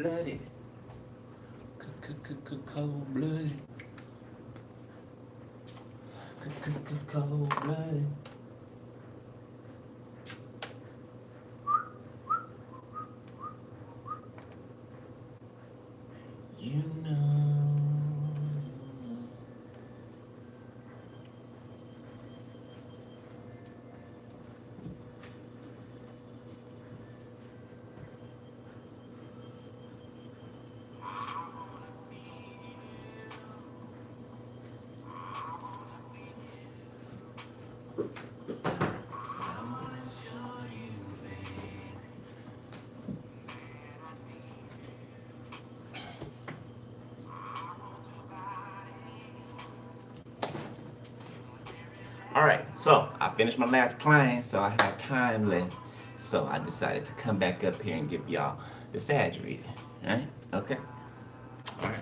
Cold-blooded. Cold-blooded. Cold-blooded. You know. All right, so I finished my last client, so I have time left. So I decided to come back up here and give y'all the Sag reading. All right? Okay. All right.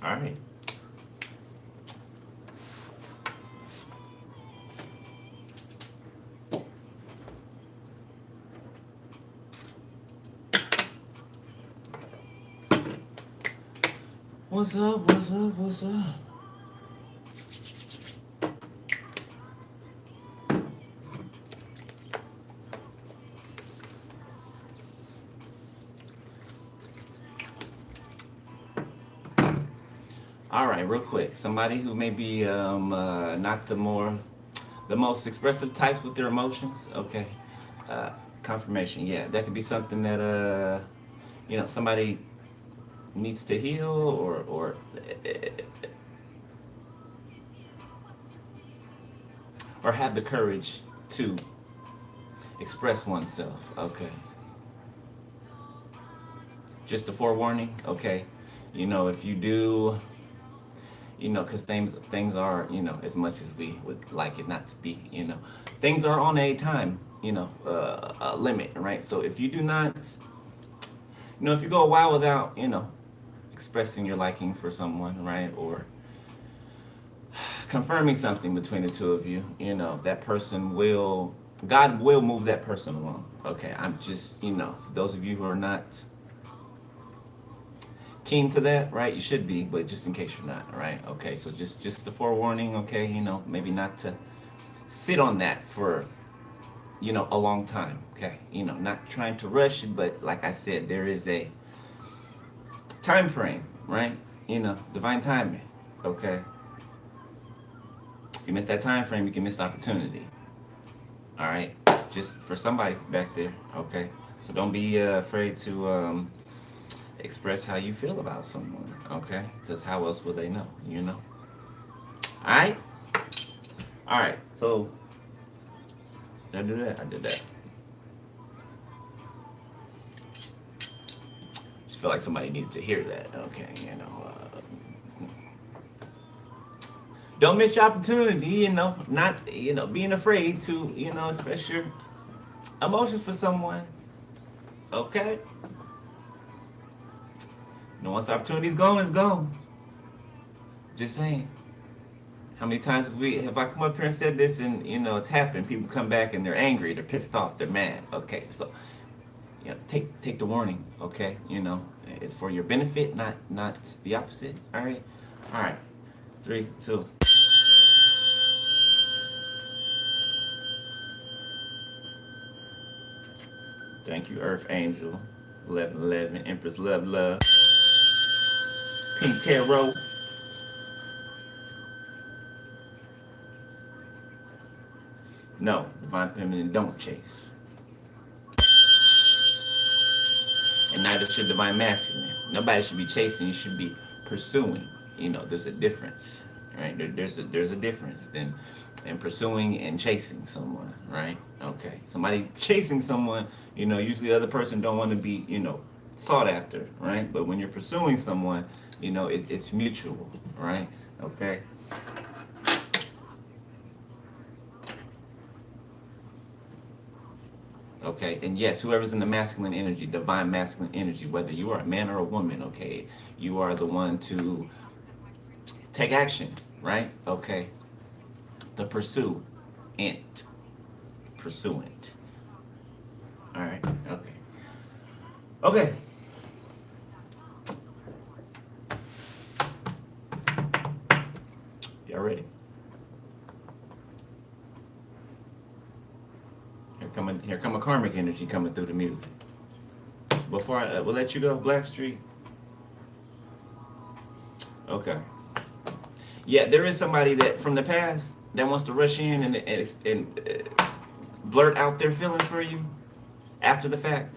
All right. What's up? What's up? What's up? All right, real quick. Somebody who may be not the most expressive types with their emotions. Okay, confirmation. Yeah, that could be something that somebody needs to heal or have the courage to express oneself. Okay, just a forewarning. Okay, if you do. Because things are, as much as we would like it not to be, things are on a time, limit, right? So if you do not, if you go a while without, expressing your liking for someone, right, or confirming something between the two of you, that person God will move that person along. Okay, I'm just, for those of you who are not keen to that, right? You should be, but just in case you're not, right? Okay, so just the forewarning, okay, maybe not to sit on that for a long time, okay? Not trying to rush it, but like I said, there is a time frame, right? Divine timing, okay? If you miss that time frame, you can miss the opportunity. All right, just for somebody back there, okay? So don't be afraid to express how you feel about someone, okay? Because how else will they know, Alright? Alright, so did I do that? I did that. Just feel like somebody needed to hear that, okay? Don't miss your opportunity, not, being afraid to, express your emotions for someone, okay? Once the opportunity's gone, it's gone. Just saying. How many times have I come up here and said this and it's happened? People come back and they're angry, they're pissed off, they're mad. Okay, so take the warning. Okay, it's for your benefit, not the opposite. All right. 3, 2. Thank you, Earth Angel, 1111, Empress Love, Pink Tarot. No, Divine Feminine don't chase. And neither should Divine Masculine. Nobody should be chasing, you should be pursuing. There's a difference. right? There's a difference in pursuing and chasing someone, right? Okay, somebody chasing someone, usually the other person don't want to be, sought after, right? But when you're pursuing someone, it's mutual, right? Okay. Okay, and yes, whoever's in the masculine energy, divine masculine energy, whether you are a man or a woman, okay, you are the one to take action, right? Okay, the pursue, int, pursuant. All right, okay, okay. Y'all ready? Here come a karmic energy coming through the music. Before I will let you go, Blackstreet. Okay. Yeah, there is somebody that from the past that wants to rush in and blurt out their feelings for you after the fact.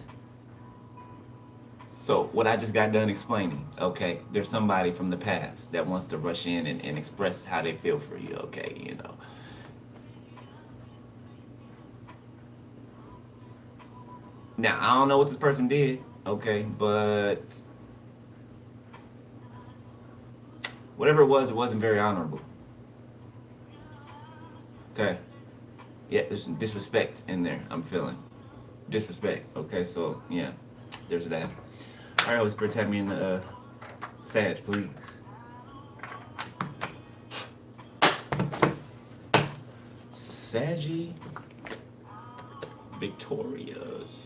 So what I just got done explaining, okay, there's somebody from the past that wants to rush in and express how they feel for you, okay. Now I don't know what this person did, okay, but whatever it wasn't very honorable. Okay. Yeah, there's some disrespect in there, I'm feeling. Disrespect. Okay, so yeah, there's that. Alright, Holy Spirit, tap me in the Sag, please. Saggy victorious.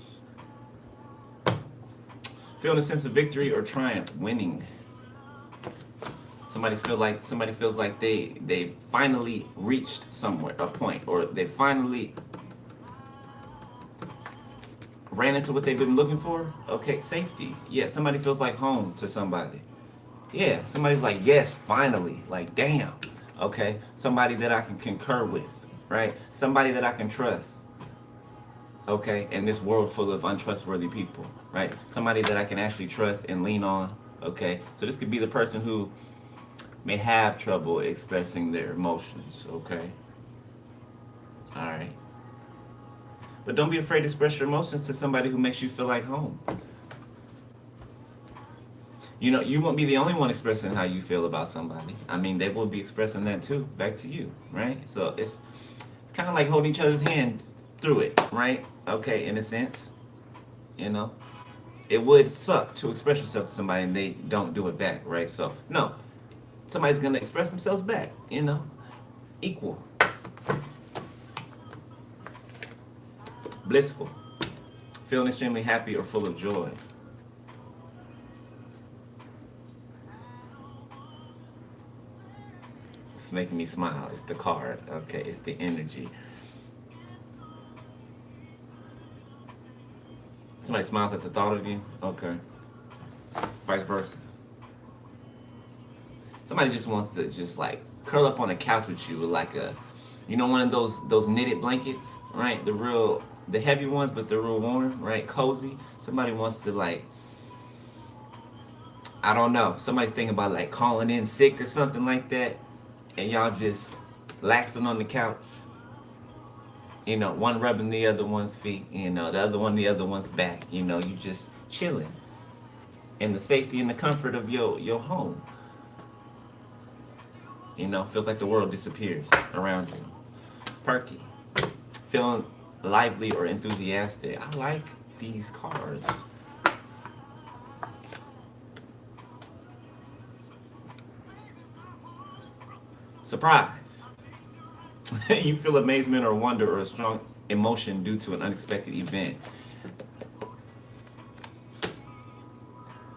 Feeling a sense of victory or triumph, winning. Somebody feels like they finally reached somewhere, a point, or they finally ran into what they've been looking for. Okay, safety. Yeah, somebody feels like home to somebody. Yeah, somebody's like, yes, finally. Like, damn. Okay, somebody that I can concur with, right? Somebody that I can trust. Okay, in this world full of untrustworthy people, right? Somebody that I can actually trust and lean on. Okay, so this could be the person who may have trouble expressing their emotions. Okay, all right. But don't be afraid to express your emotions to somebody who makes you feel like home. You won't be the only one expressing how you feel about somebody. I mean, they will be expressing that too, back to you, right? So it's kind of like holding each other's hand through it, right? Okay, in a sense, it would suck to express yourself to somebody and they don't do it back, right? So no, somebody's gonna express themselves back, equal, blissful, feeling extremely happy or full of joy. It's making me smile. It's the card. Okay, it's the energy. Somebody smiles at the thought of you. Okay. Vice versa. Somebody just wants to just like curl up on a couch with you, like one of those knitted blankets, right? The heavy ones, but they're real warm, right? Cozy. Somebody wants to like, I don't know. Somebody's thinking about like calling in sick or something like that, and y'all just laxing on the couch. One rubbing the other one's feet, the other one the other one's back. You just chilling in the safety and the comfort of your home. Feels like the world disappears around you. Perky. Feeling lively or enthusiastic. I like these cards. Surprise. You feel amazement or wonder or a strong emotion due to an unexpected event.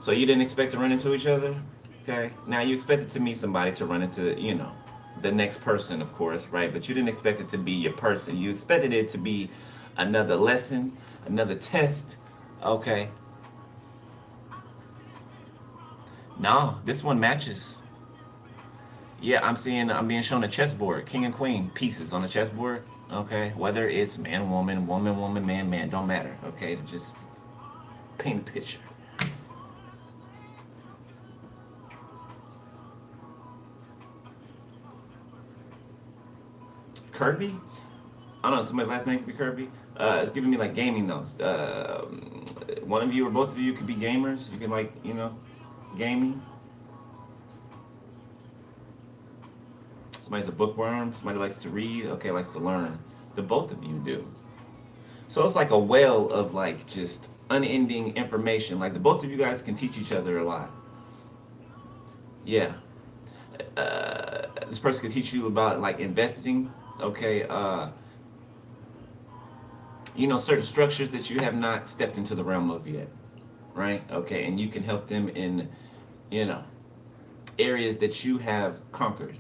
So you didn't expect to run into each other? Okay. Now you expected to meet somebody to run into, the next person, of course, right? But you didn't expect it to be your person. You expected it to be another lesson, another test. Okay. No, this one matches. Yeah, I'm being shown a chessboard, king and queen pieces on a chessboard. Okay, whether it's man, woman, woman, woman, man, man, don't matter. Okay, just paint a picture. Kirby. I don't know. Somebody's last name could be Kirby. It's giving me like gaming though. One of you or both of you could be gamers. You can like gaming. Somebody's a bookworm. Somebody likes to read. Okay, likes to learn. The both of you do. So it's like a well of like just unending information. Like the both of you guys can teach each other a lot. Yeah. This person can teach you about like investing. Okay. Certain structures that you have not stepped into the realm of yet. Right. Okay. And you can help them in, areas that you have conquered.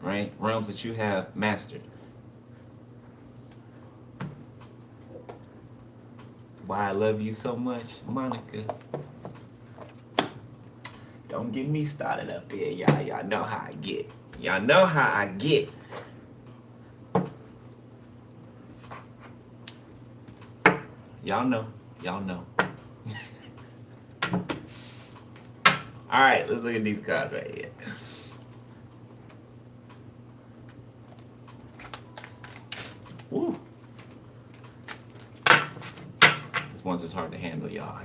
Right. Realms that you have mastered. Why I love you so much, Monica. Don't get me started up here, y'all. Y'all know how I get. Y'all know how I get. Y'all know. Y'all know. All right, let's look at these cards right here. Woo. This one's just hard to handle, y'all.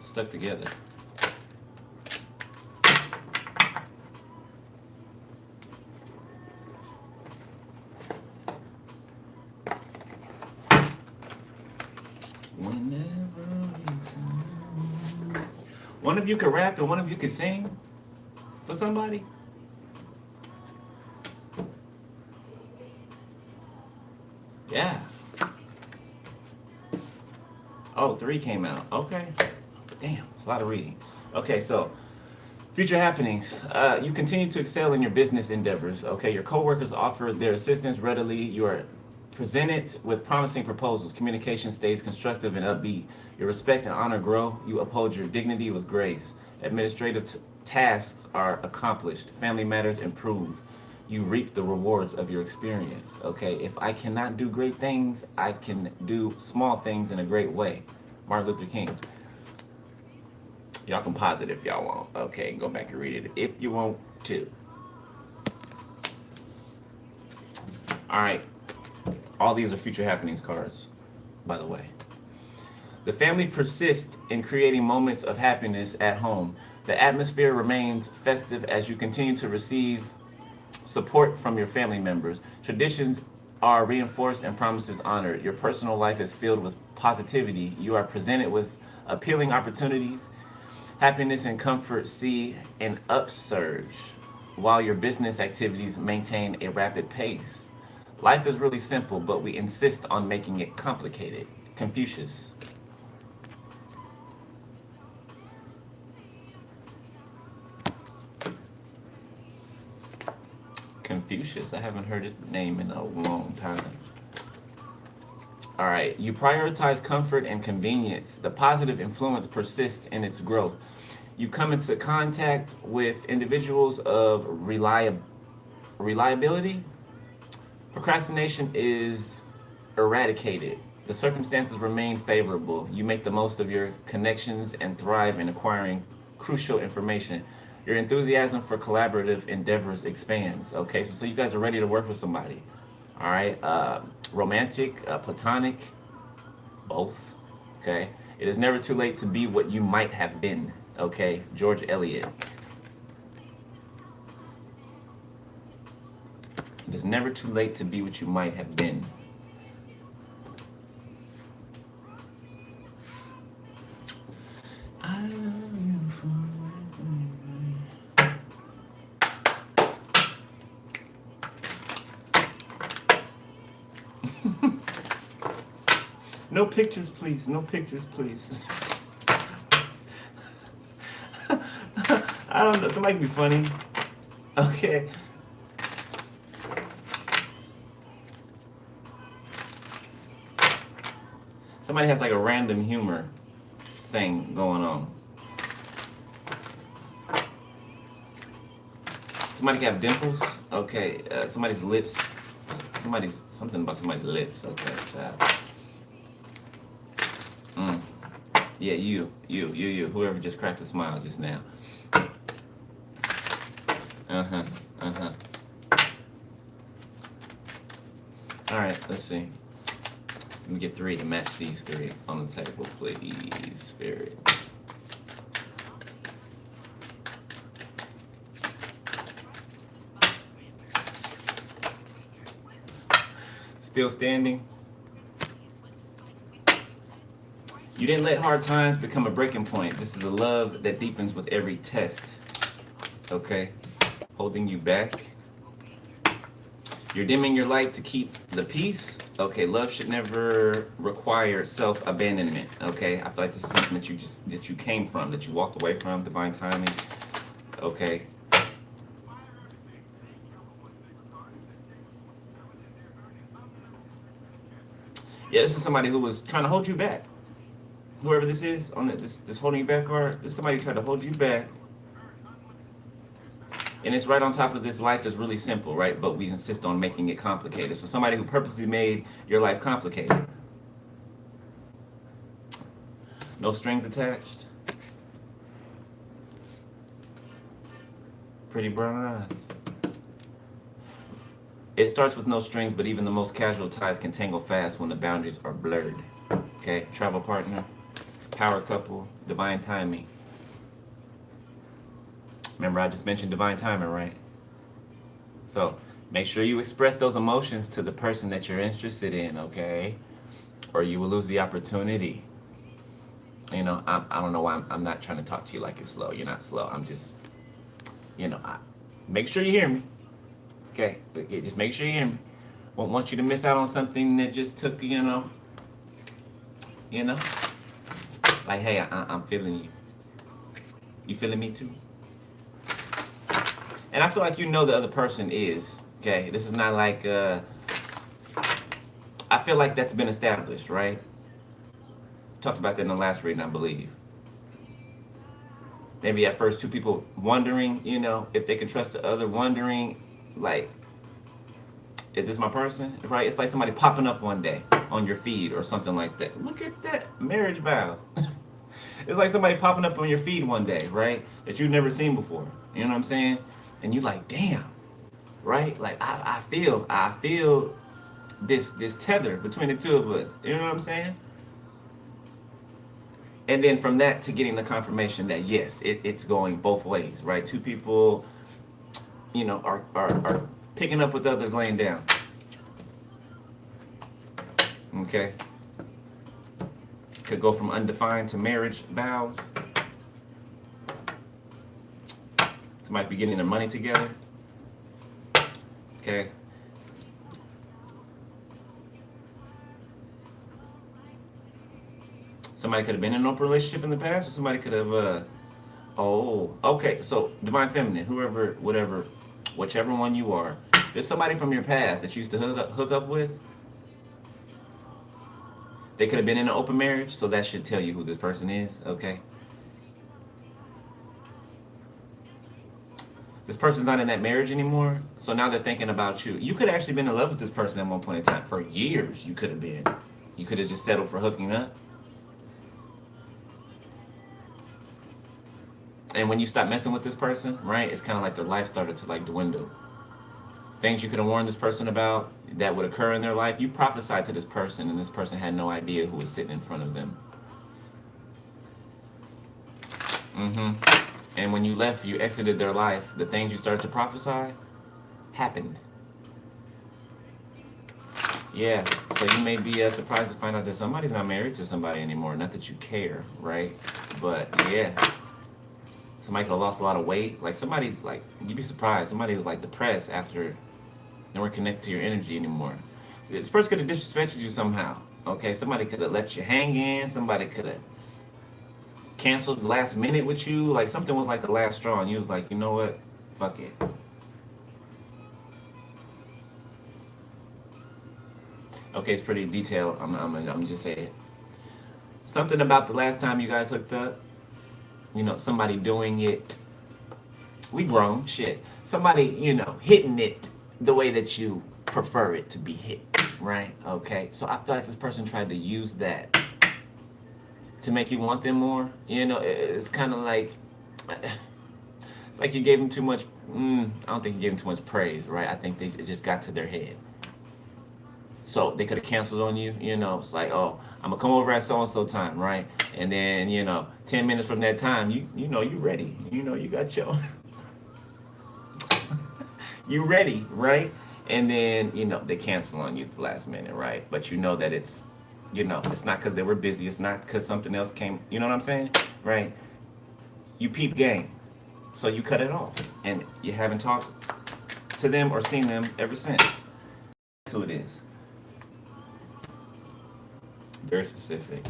Stuck together. One of you could rap and one of you could sing for somebody. Yeah. Oh, 3 came out. Okay. Damn, it's a lot of reading. Okay, so future happenings. You continue to excel in your business endeavors. Okay, your coworkers offer their assistance readily. You are presented with promising proposals. Communication stays constructive and upbeat. Your respect and honor grow. You uphold your dignity with grace. Administrative tasks are accomplished. Family matters improve. You reap the rewards of your experience. Okay, if I cannot do great things, I can do small things in a great way. Martin Luther King. Y'all can pause it if y'all want. Okay, go back and read it if you want to. All right. All these are future happenings cards, by the way. The family persists in creating moments of happiness at home. The atmosphere remains festive as you continue to receive support from your family members. Traditions are reinforced and promises honored. Your personal life is filled with positivity. You are presented with appealing opportunities. Happiness and comfort see an upsurge, while your business activities maintain a rapid pace. Life is really simple, but we insist on making it complicated. Confucius. Confucius. I haven't heard his name in a long time. All right. You prioritize comfort and convenience. The positive influence persists in its growth. You come into contact with individuals of reliability. Procrastination is eradicated. The circumstances remain favorable. You make the most of your connections and thrive in acquiring crucial information. Your enthusiasm for collaborative endeavors expands. Okay, so you guys are ready to work with somebody. All right, romantic, platonic, both. Okay, it is never too late to be what you might have been. Okay, George Eliot. It is never too late to be what you might have been. No pictures, please. No pictures, please. I don't know. Somebody can be funny. Okay. Somebody has like a random humor thing going on. Somebody can have dimples. Okay. Somebody's lips. Something about somebody's lips. Okay. Yeah, you. Whoever just cracked a smile just now. Uh-huh, uh-huh. All right, let's see. Let me get 3 to match these 3 on the table, please, Spirit. Still standing? You didn't let hard times become a breaking point. This is a love that deepens with every test. Okay? Holding you back. You're dimming your light to keep the peace. Okay, love should never require self-abandonment. Okay, I feel like this is something that you came from, that you walked away from, divine timing. Okay. Yeah, this is somebody who was trying to hold you back. Whoever this is on this holding you back card, this is somebody who tried to hold you back. And it's right on top of this. Life is really simple, right? But we insist on making it complicated. So somebody who purposely made your life complicated. No strings attached. Pretty brown eyes. It starts with no strings, but even the most casual ties can tangle fast when the boundaries are blurred. Okay, travel partner, power couple, divine timing. Remember, I just mentioned divine timing, right? So make sure you express those emotions to the person that you're interested in, okay? Or you will lose the opportunity. You know, I don't know why I'm not trying to talk to you like it's slow. You're not slow. I'm just, make sure you hear me. Okay, just make sure you hear me. Won't want you to miss out on something that just took, like, hey, I'm feeling you. You feeling me too? And I feel like the other person is, okay? This is not like, I feel like that's been established, right? Talked about that in the last reading, I believe. Maybe at first 2 people wondering, if they can trust the other, wondering, like, is this my person? Right? It's like somebody popping up one day on your feed or something like that. Look at that, marriage vows. It's like somebody popping up on your feed one day, right? That you've never seen before. You know what I'm saying? And you like, damn, right? Like I feel this tether between the 2 of us. You know what I'm saying? And then from that to getting the confirmation that yes, it's going both ways, right? 2 people, are picking up with others laying down. Okay. Could go from undefined to marriage vows. Somebody be getting their money together. Okay. Somebody could have been in an open relationship in the past, or somebody could have, okay. So, divine feminine, whoever, whatever, whichever one you are. There's somebody from your past that you used to hook up with. They could have been in an open marriage, so that should tell you who this person is, okay? This person's not in that marriage anymore, so now they're thinking about you. You could have actually been in love with this person at one point in time. For years, you could have been. You could have just settled for hooking up. And when you stop messing with this person, right, it's kind of like their life started to like dwindle. Things you could have warned this person about that would occur in their life, you prophesied to this person, and this person had no idea who was sitting in front of them. And when you left, you exited their life, the things you started to prophesy happened. Yeah, so you may be surprised to find out that somebody's not married to somebody anymore. Not that you care, right? But yeah, somebody could have lost a lot of weight. Like somebody's like, you'd be surprised. Somebody was like depressed after they weren't connected to your energy anymore. So this person could have disrespected you somehow. Okay, somebody could have left you hanging. Somebody could have canceled the last minute with you. Like something was like the last straw, and you was like, you know what? Fuck it. Okay, it's pretty detailed. I'm just saying. Something about the last time you guys hooked up. Somebody doing it. We grown, shit. Somebody, hitting it the way that you prefer it to be hit, right? Okay, so I feel like this person tried to use that to make you want them more. You know, it's kind of like, it's like you gave them too much. I don't think you gave them too much praise, right? I think it just got to their head. So they could have canceled on you. You know, it's like, oh, I'm gonna come over at so and so time, right? And then 10 minutes from that time, you ready. You know, you got your you ready, right? And then they cancel on you at the last minute, right? But you know that it's not because they were busy. It's not because something else came. You know what I'm saying, right? You peep game, so you cut it off, and you haven't talked to them or seen them ever since. That's who it is. Very specific.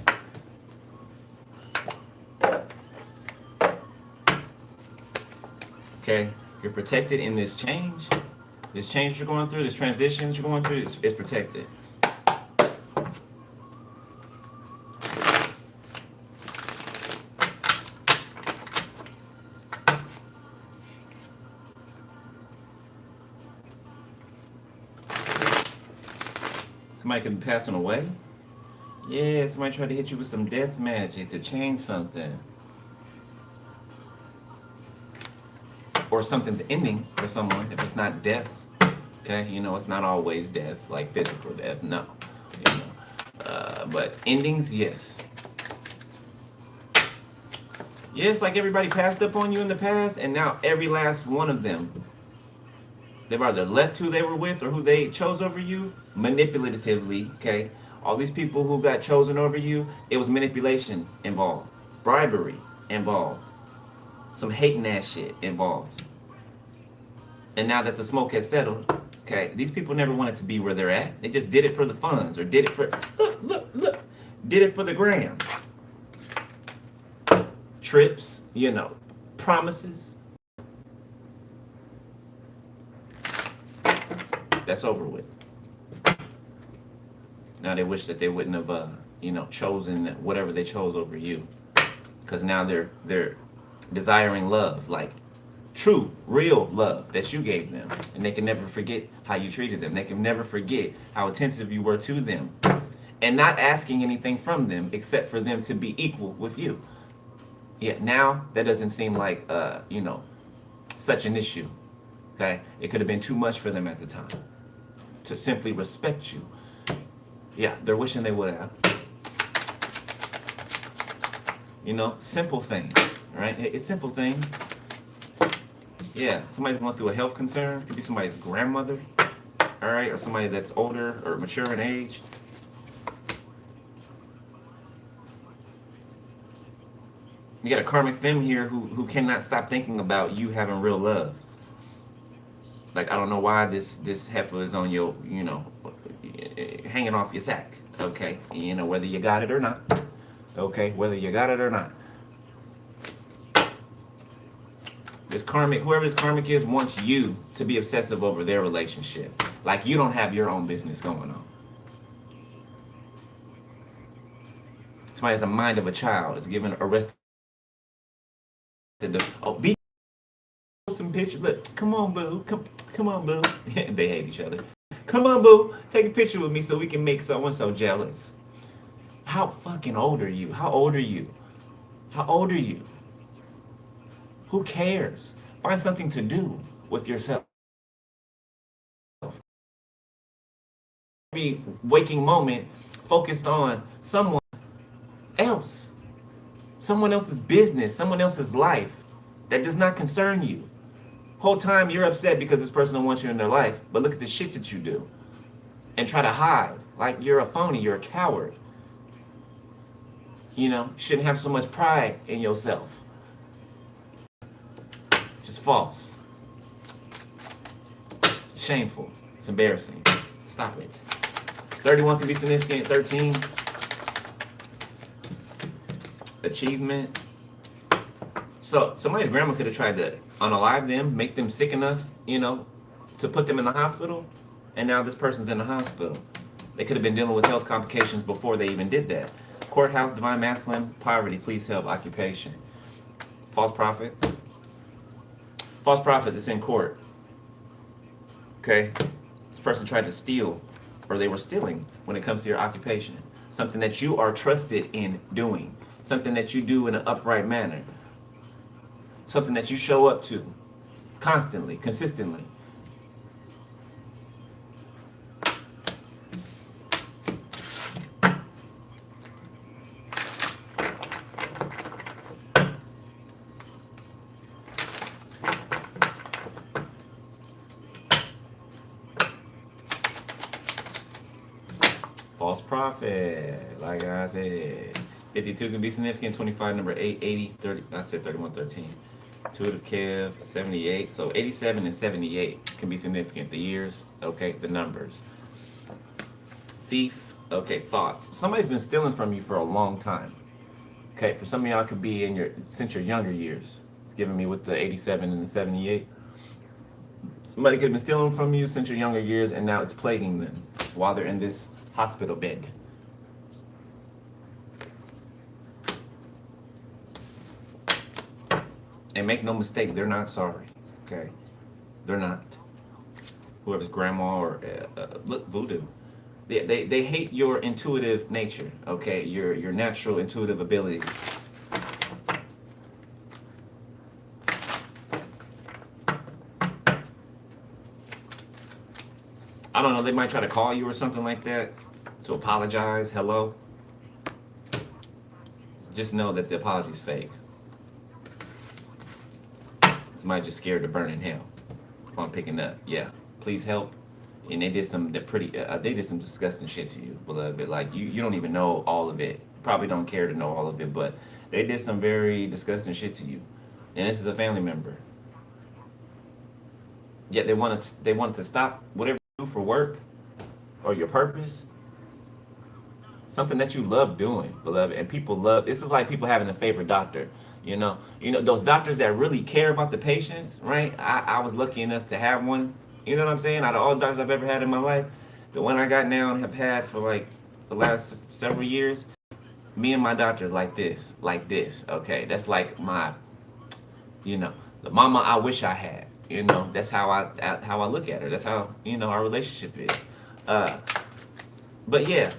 Okay, you're protected in this change. This change that you're going through, this transition that you're going through, is protected. Somebody could be passing away. Yeah, somebody tried to hit you with some death magic to change something. Or something's ending for someone if it's not death. Okay, it's not always death, like physical death, no. But endings, yes. Yes, like everybody passed up on you in the past, and now every last one of them, they've either left who they were with or who they chose over you manipulatively, okay? All these people who got chosen over you, it was manipulation involved, bribery involved, some hating ass shit involved. And now that the smoke has settled, okay, these people never wanted to be where they're at. They just did it for the funds, or did it for, look, did it for the gram. Trips, promises. That's over with. Now they wish that they wouldn't have, chosen whatever they chose over you, because now they're desiring love, like true, real love that you gave them, and they can never forget how you treated them. They can never forget how attentive you were to them, and not asking anything from them except for them to be equal with you. Yeah, now that doesn't seem like such an issue. Okay, it could have been too much for them at the time to simply respect you. Yeah, they're wishing they would have. Simple things, right? It's simple things. Yeah, somebody's going through a health concern. Could be somebody's grandmother, all right, or somebody that's older or mature in age. You got a karmic femme here who cannot stop thinking about you having real love. Like, I don't know why this heifer is on your, hanging off your sack. Okay, whether you got it or not. Okay, whether you got it or not. This karmic, whoever this karmic is, wants you to be obsessive over their relationship. Like you don't have your own business going on. Somebody has a mind of a child, is given arrested. Be some pictures. Look, come on, boo. Come on, boo. They hate each other. Come on, boo. Take a picture with me so we can make so-and-so jealous. How fucking old are you? How old are you? How old are you? Who cares? Find something to do with yourself. Every waking moment focused on someone else. Someone else's business, someone else's life that does not concern you. Whole time you're upset because this person don't want you in their life, but look at the shit that you do and try to hide like you're a phony, you're a coward. Shouldn't have so much pride in yourself. Just false. Shameful. It's embarrassing. Stop it. 31 can be significant. 13. Achievement. So somebody's grandma could have tried to unalive them, make them sick enough, to put them in the hospital, and now this person's in the hospital. They could have been dealing with health complications before they even did that. Courthouse, divine masculine, poverty, please help, occupation. False prophet. False prophet that's in court. Okay? This person tried to steal, or they were stealing when it comes to your occupation. Something that you are trusted in doing. something that you do in an upright manner, something that you show up to constantly, consistently. False prophet, like I said. 52 can be significant. 25, number 8, 80, 30. I said 31, 13. Intuitive Kev, 78. So 87 and 78 can be significant. The years, okay, the numbers. Thief, okay, thoughts. Somebody's been stealing from you for a long time. Okay, for some of y'all, it could be since your younger years. It's giving me with the 87 and the 78. Somebody could have been stealing from you since your younger years, and now it's plaguing them while they're in this hospital bed. And make no mistake, they're not sorry. Okay, they're not. Whoever's grandma or look, voodoo. They hate your intuitive nature. Okay, your natural intuitive ability. I don't know, they might try to call you or something like that to apologize. Hello. Just know that the apology's fake. Somebody just scared to burn in hell. If I'm picking up, yeah. Please help. And they did some they did some disgusting shit to you, beloved. Like you don't even know all of it. Probably don't care to know all of it, but they did some very disgusting shit to you. And this is a family member. Yet they wanted to stop whatever you do for work or your purpose. Something that you love doing, beloved, and people love. This is like people having a favorite doctor. You know those doctors that really care about the patients, right? I was lucky enough to have one. You know what I'm saying? Out of all the doctors I've ever had in my life, the one I got now and have had for like the last several years, me and my doctor's like this, okay? That's like my, the mama I wish I had. That's how I look at her. That's how, our relationship is. But yeah.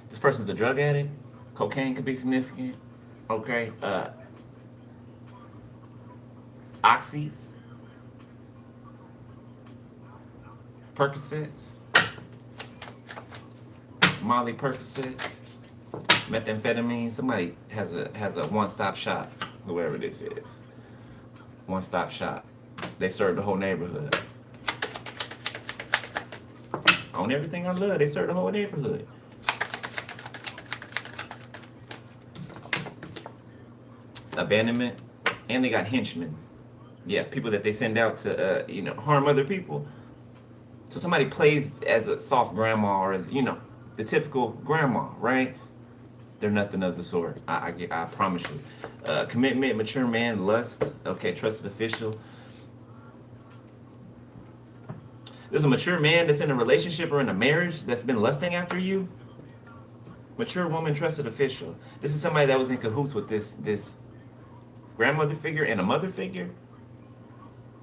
This person's a drug addict. Cocaine could be significant. Okay. Oxys. Percocets. Molly Percocet. Methamphetamine. Somebody has a one-stop shop. Whoever this is. One-stop shop. They serve the whole neighborhood. On everything I love, they serve the whole neighborhood. Abandonment, and they got henchmen. Yeah, people that they send out to harm other people. So somebody plays as a soft grandma or as the typical grandma, right? They're nothing of the sort. I promise you. Commitment, mature man, lust. Okay, trusted official. There's a mature man that's in a relationship or in a marriage that's been lusting after you. Mature woman, trusted official. This is somebody that was in cahoots with this grandmother figure and a mother figure.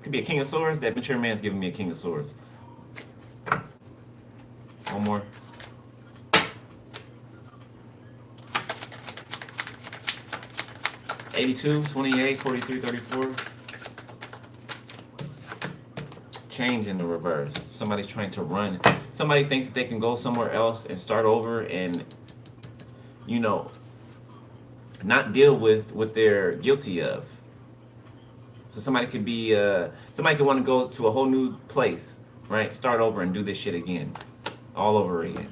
Could be a king of swords. That mature man's giving me a king of swords. One more. $82, 28, 43, 34. Change in the reverse. Somebody's trying to run. Somebody thinks that they can go somewhere else and start over and not deal with what they're guilty of. So somebody could want to go to a whole new place, right? Start over and do this shit again, all over again.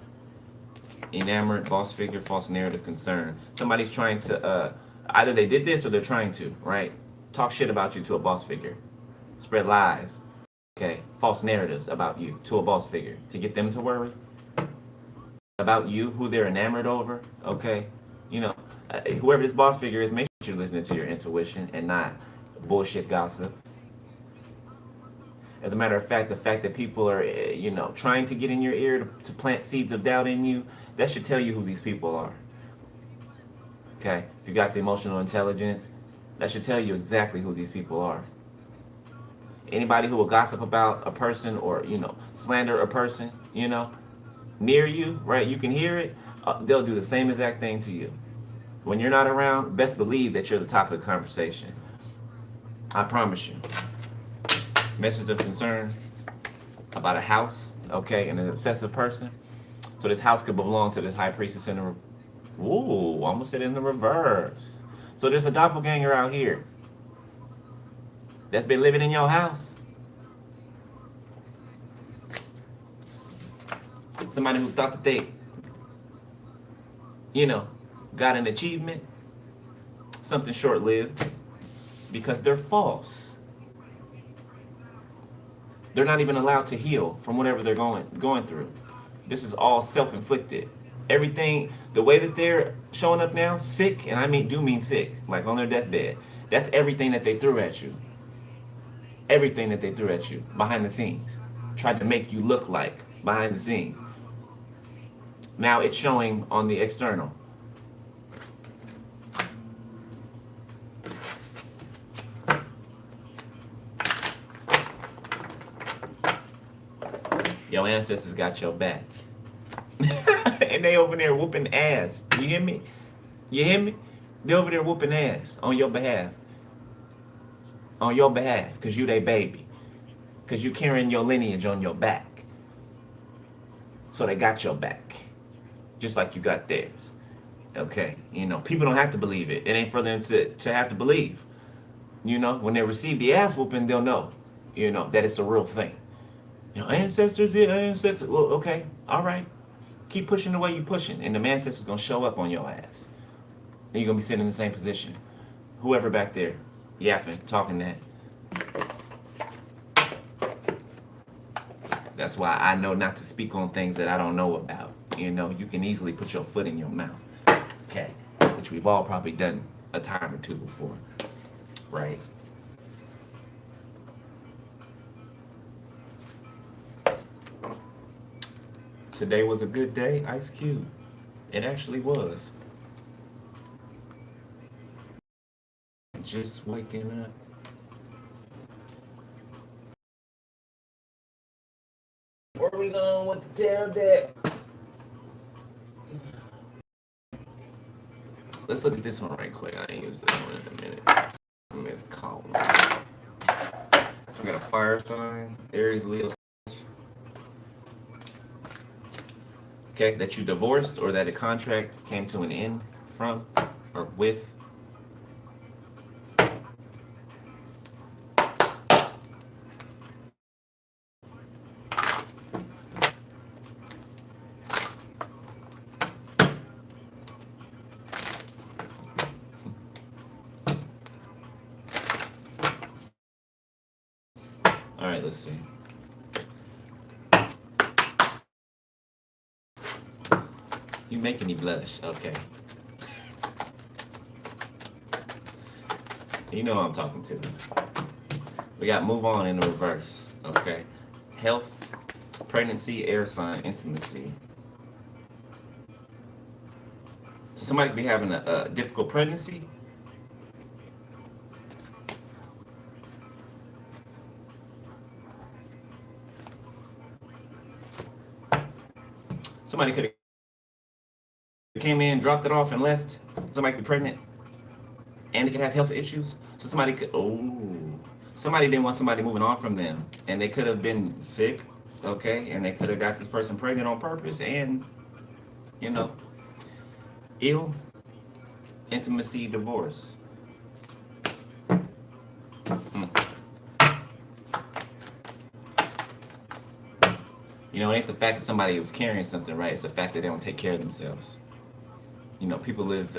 Enamored, boss figure, false narrative, concern. Somebody's trying to, either they did this or they're trying to, right? Talk shit about you to a boss figure. Spread lies, okay? False narratives about you to a boss figure to get them to worry about you, who they're enamored over, okay? Whoever this boss figure is, make sure you're listening to your intuition and not bullshit gossip. As a matter of fact, the fact that people are, trying to get in your ear to plant seeds of doubt in you, that should tell you who these people are. Okay? If you got the emotional intelligence, That should tell you exactly who these people are. Anybody who will gossip about a person or, slander a person, near you, right? You can hear it. They'll do the same exact thing to you. When you're not around, best believe that you're the topic of conversation. I promise you. Message of concern about a house, okay, and an obsessive person. So this house could belong to this high priestess in the, ooh, almost said in the reverse. So there's a doppelganger out here that's been living in your house. Somebody who thought that they, got an achievement, something short-lived, because they're false. They're not even allowed to heal from whatever they're going through. This is all self-inflicted. Everything, the way that they're showing up now, sick, and I mean sick, like on their deathbed. That's everything that they threw at you. Everything that they threw at you behind the scenes. Tried to make you look like behind the scenes. Now it's showing on the external. Your ancestors got your back. And they over there whooping ass. You hear me? You hear me? They over there whooping ass on your behalf. On your behalf, because you they baby. Because you carrying your lineage on your back. So they got your back. Just like you got theirs. Okay? People don't have to believe it. It ain't for them to have to believe. When they receive the ass whooping, they'll know, that it's a real thing. Ancestors, yeah, ancestors. Well, okay, all right. Keep pushing the way you're pushing, and the ancestors gonna show up on your ass. And you're gonna be sitting in the same position. Whoever back there, yapping, talking that. That's why I know not to speak on things that I don't know about. You can easily put your foot in your mouth. Okay, which we've all probably done a time or two before, right? Today was a good day, Ice Cube. It actually was. Just waking up. Where are we going with the tarot deck? Let's look at this one right quick. I ain't used this one in a minute. Miss Column. So we got a fire sign, Aries, Leo. Okay, that you divorced or that a contract came to an end from or with. All right, let's see. You making me blush, okay. You know who I'm talking to. We got move on in the reverse, okay. Health, pregnancy, air sign, intimacy. So somebody could be having a difficult pregnancy. Somebody could have came in, dropped it off, and left. Somebody could be pregnant, and they could have health issues. So somebody could, somebody didn't want somebody moving on from them, and they could have been sick, okay, and they could have got this person pregnant on purpose, and ill, intimacy, divorce. It ain't the fact that somebody was carrying something, right? It's the fact that they don't take care of themselves. People live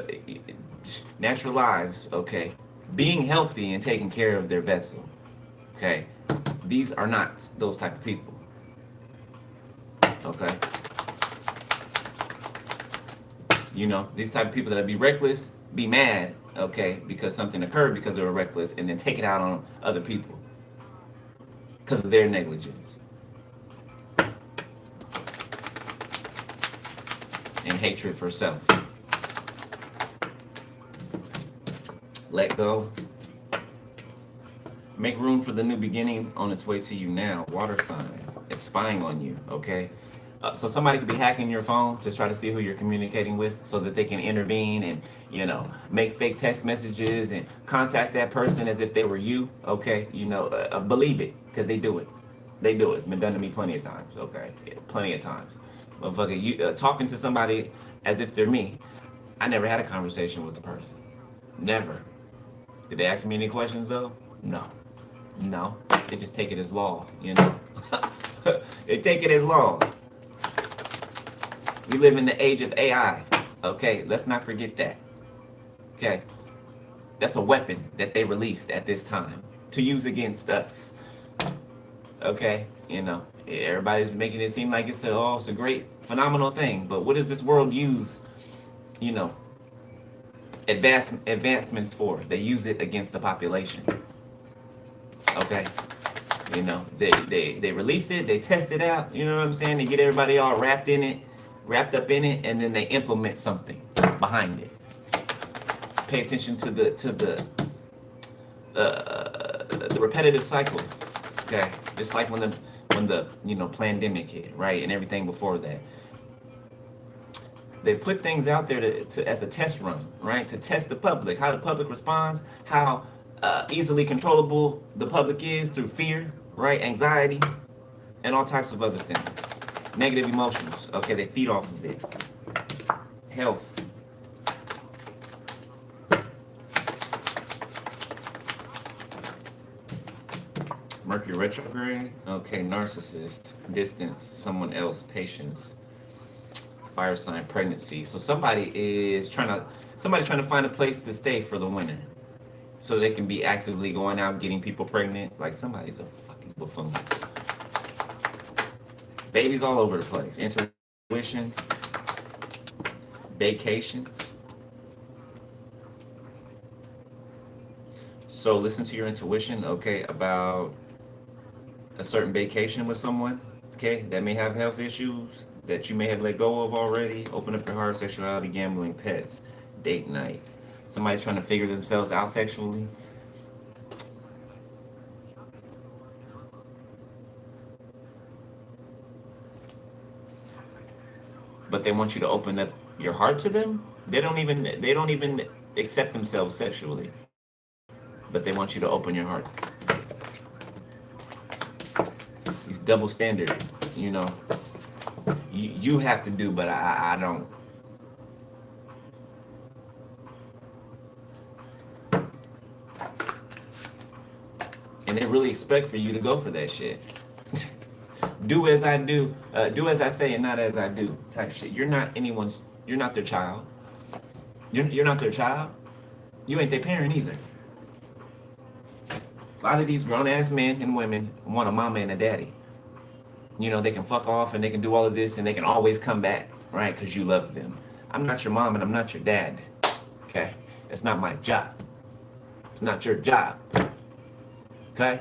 natural lives, okay? Being healthy and taking care of their vessel, okay? These are not those type of people, okay? These type of people that be reckless, be mad, okay, because something occurred because they were reckless, and then take it out on other people because of their negligence. And hatred for self. Let go, Make room for the new beginning on its way to you now. Water sign. It's spying on you, okay? So somebody could be hacking your phone to try to see who you're communicating with so that they can intervene and, make fake text messages and contact that person as if they were you, okay? Believe it, because they do it. They do it. It's been done to me plenty of times, okay? Yeah, plenty of times. Motherfucker, you talking to somebody as if they're me. I never had a conversation with the person. Never. Did they ask me any questions though? No. No. They just take it as law. They take it as law. We live in the age of AI. Okay, let's not forget that. Okay. That's a weapon that they released at this time to use against us. Okay, everybody's making it seem like it's a great, phenomenal thing. But what does this world use, you know, advancements for? They use it against the population. Okay, they release it, they test it out. You know what I'm saying? They get everybody all wrapped up in it, and then they implement something behind it. Pay attention to the repetitive cycles. Okay, just like when the pandemic hit, right, and everything before that. They put things out there to as a test run, right, to test the public, how the public responds, how easily controllable the public is through fear, right, anxiety, and all types of other things. Negative emotions. Okay, they feed off of it. Health. Mercury retrograde. Okay, narcissist, distance, someone else, patience, fire sign, pregnancy. So somebody's trying to find a place to stay for the winter, so they can be actively going out getting people pregnant. Like somebody's a fucking buffoon. Babies all over the place. Intuition, vacation. So listen to your intuition, okay, about a certain vacation with someone, okay, that may have health issues that you may have let go of already. Open up your heart, sexuality, gambling, pets, date night. Somebody's trying to figure themselves out sexually. But they want you to open up your heart to them. They don't even accept themselves sexually. But they want you to open your heart. It's double standard, You have to do, but I don't. And they really expect for you to go for that shit. Do as I do, do as I say and not as I do type shit. You're not their child. You're not their child. You ain't their parent either. A lot of these grown-ass men and women want a mama and a daddy. They can fuck off and they can do all of this and they can always come back, right? Because you love them. I'm not your mom and I'm not your dad. Okay? It's not my job. It's not your job. Okay?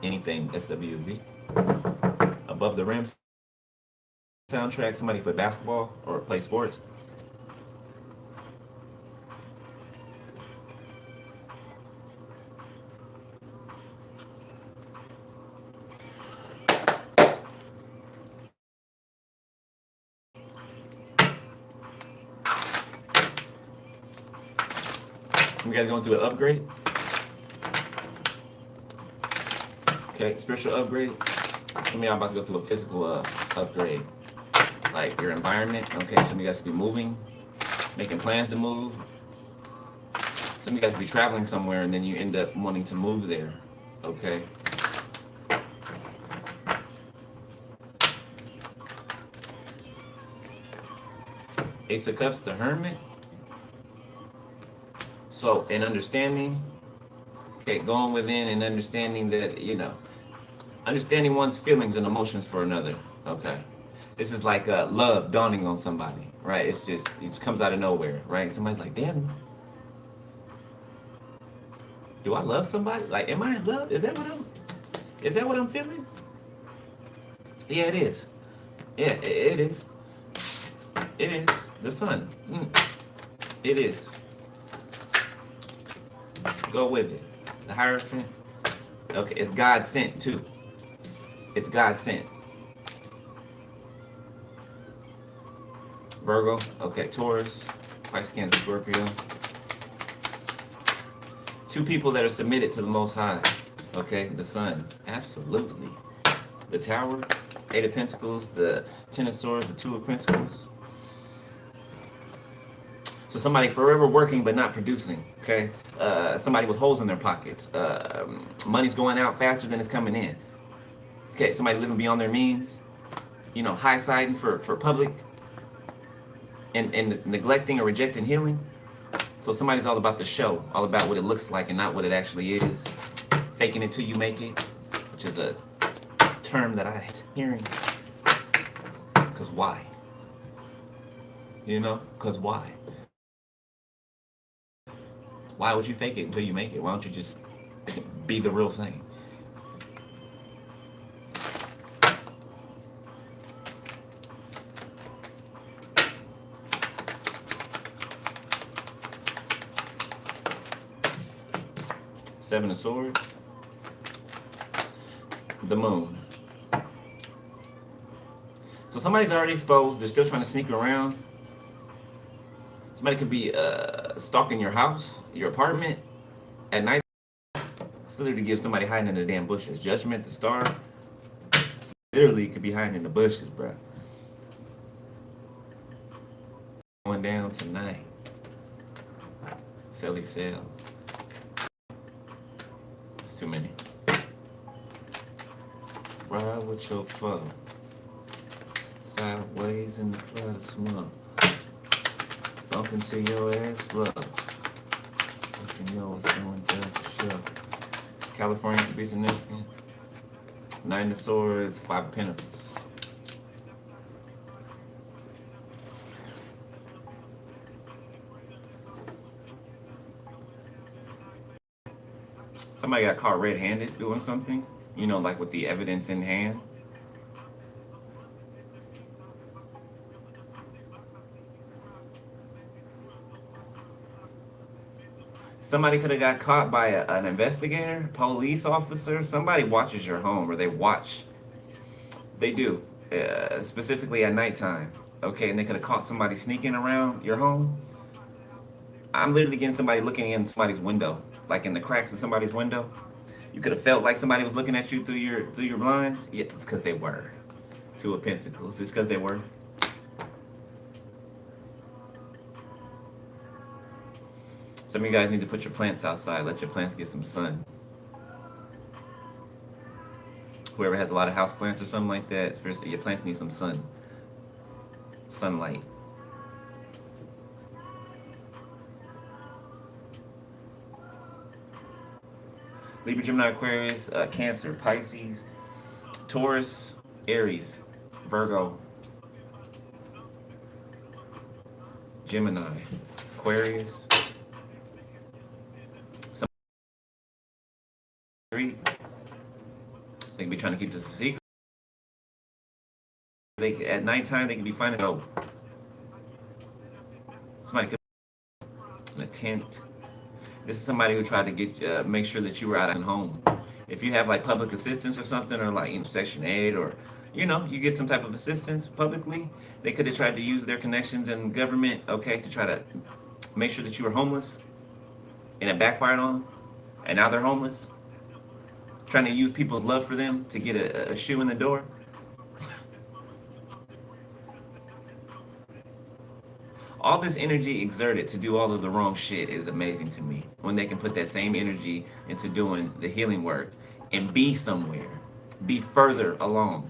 Anything SWV. Above the rim soundtrack, somebody play basketball or play sports. Some guys going through an upgrade. Okay, spiritual upgrade. Some of y'all about to go through a physical upgrade. Like your environment. Okay, some of you guys could be moving, making plans to move. Some of you guys could be traveling somewhere and then you end up wanting to move there. Okay. Ace of Cups, the Hermit. So, in understanding, okay, going within and understanding that, understanding one's feelings and emotions for another. Okay. This is like love dawning on somebody, right? It just comes out of nowhere, right? Somebody's like, damn, do I love somebody? Like, am I in love? Is that what I'm feeling? Yeah, it is. Yeah, it is. It is the sun. It is. Go with it. The Hierophant. Okay, it's God sent too. It's God sent. Virgo. Okay, Taurus. Pisces, Cancer, Scorpio. Two people that are submitted to the Most High. Okay, the Sun. Absolutely. The Tower. Eight of Pentacles. The Ten of Swords. The Two of Pentacles. So somebody forever working but not producing. Okay. Somebody with holes in their pockets. Money's going out faster than it's coming in. Okay. Somebody living beyond their means. You know, high-siding for public. And neglecting or rejecting healing. So somebody's all about the show, all about what it looks like and not what it actually is. Faking it till you make it, which is a term that I hate hearing. Because why? You know, because why? Why would you fake it until you make it? Why don't you just be the real thing? Seven of Swords. The Moon. So somebody's already exposed. They're still trying to sneak around. Somebody could be stalking your house, your apartment at night. It's literally to give somebody hiding in the damn bushes. Judgment, the Star. So literally could be hiding in the bushes, bro. Going down tonight. Silly sale. It's too many. Ride with your foe. Sideways in the cloud of smoke. Bump into your ass, bro. You know what's going down for sure. California could be significant. Nine of Swords, Five of Pentacles. Somebody got caught red-handed doing something, you know, like with the evidence in hand. Somebody could have got caught by an investigator, police officer. Somebody watches your home, or they watch. They do, specifically at nighttime. Okay, and they could have caught somebody sneaking around your home. I'm literally getting somebody looking in somebody's window, like in the cracks of somebody's window. You could have felt like somebody was looking at you through your blinds. Yeah, it's because they were. Two of Pentacles. It's because they were. Some of you guys need to put your plants outside. Let your plants get some sun. Whoever has a lot of house plants or something like that, your plants need some sun. Sunlight. Libra, Gemini, Aquarius, Cancer, Pisces, Taurus, Aries, Virgo, Gemini, Aquarius. They can be trying to keep this a secret. At nighttime, they can be finding out. Somebody could in a tent. This is somebody who tried to get make sure that you were out of home. If you have like public assistance or something, or like Section 8, or you get some type of assistance publicly, they could have tried to use their connections in government, okay, to try to make sure that you were homeless, and it backfired on them, and now they're homeless. Trying to use people's love for them to get a shoe in the door. All this energy exerted to do all of the wrong shit is amazing to me. When they can put that same energy into doing the healing work and be somewhere, be further along,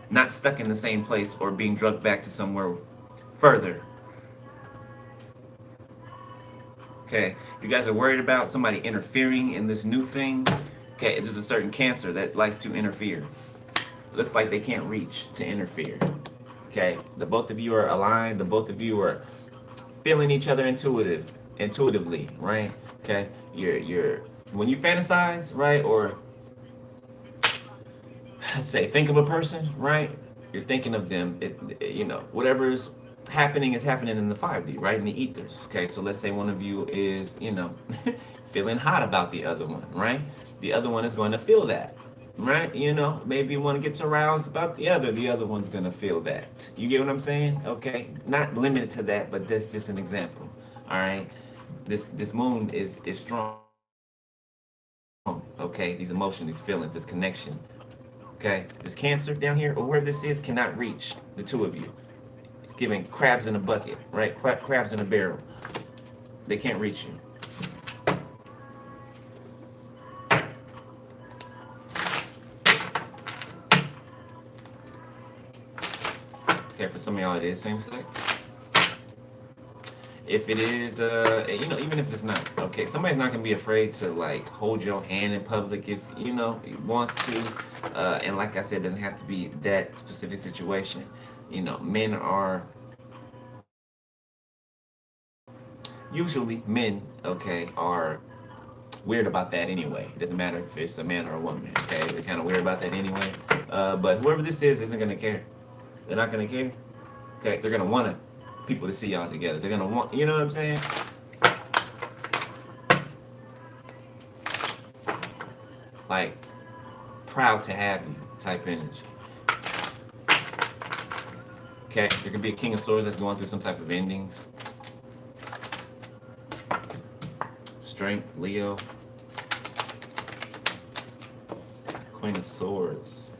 not stuck in the same place or being drugged back to somewhere further. Okay, if you guys are worried about somebody interfering in this new thing, okay, there's a certain Cancer that likes to interfere. Looks like they can't reach to interfere. Okay, the both of you are aligned. The both of you are feeling each other intuitively, right? Okay, you're when you fantasize, right, or let's say think of a person, right? You're thinking of them. Whatever's happening is happening in the 5D, right? In the ethers. Okay, so let's say one of you is, feeling hot about the other one, right? The other one is going to feel that, right? Maybe one gets aroused about the other one's going to feel that. You get what I'm saying? Okay, not limited to that, but that's just an example. All right, this moon is strong. Okay, these emotions, these feelings, this connection. Okay, this Cancer down here or wherever this is cannot reach the two of you. It's giving crabs in a bucket, right? Crabs in a barrel. They can't reach you. Okay, for some of y'all it is same sex. If it is, even if it's not, okay, somebody's not gonna be afraid to like hold your hand in public if he wants to, and like I said, it doesn't have to be that specific situation. Men are usually men, okay, are weird about that anyway. It doesn't matter if it's a man or a woman, okay? They're kind of weird about that anyway. But whoever this is isn't gonna care. They're not gonna care. Okay, they're gonna want people to see y'all together. They're gonna want, you know what I'm saying? Like proud to have you type energy. Okay, there could be a King of Swords that's going through some type of endings. Strength, Leo. Queen of Swords.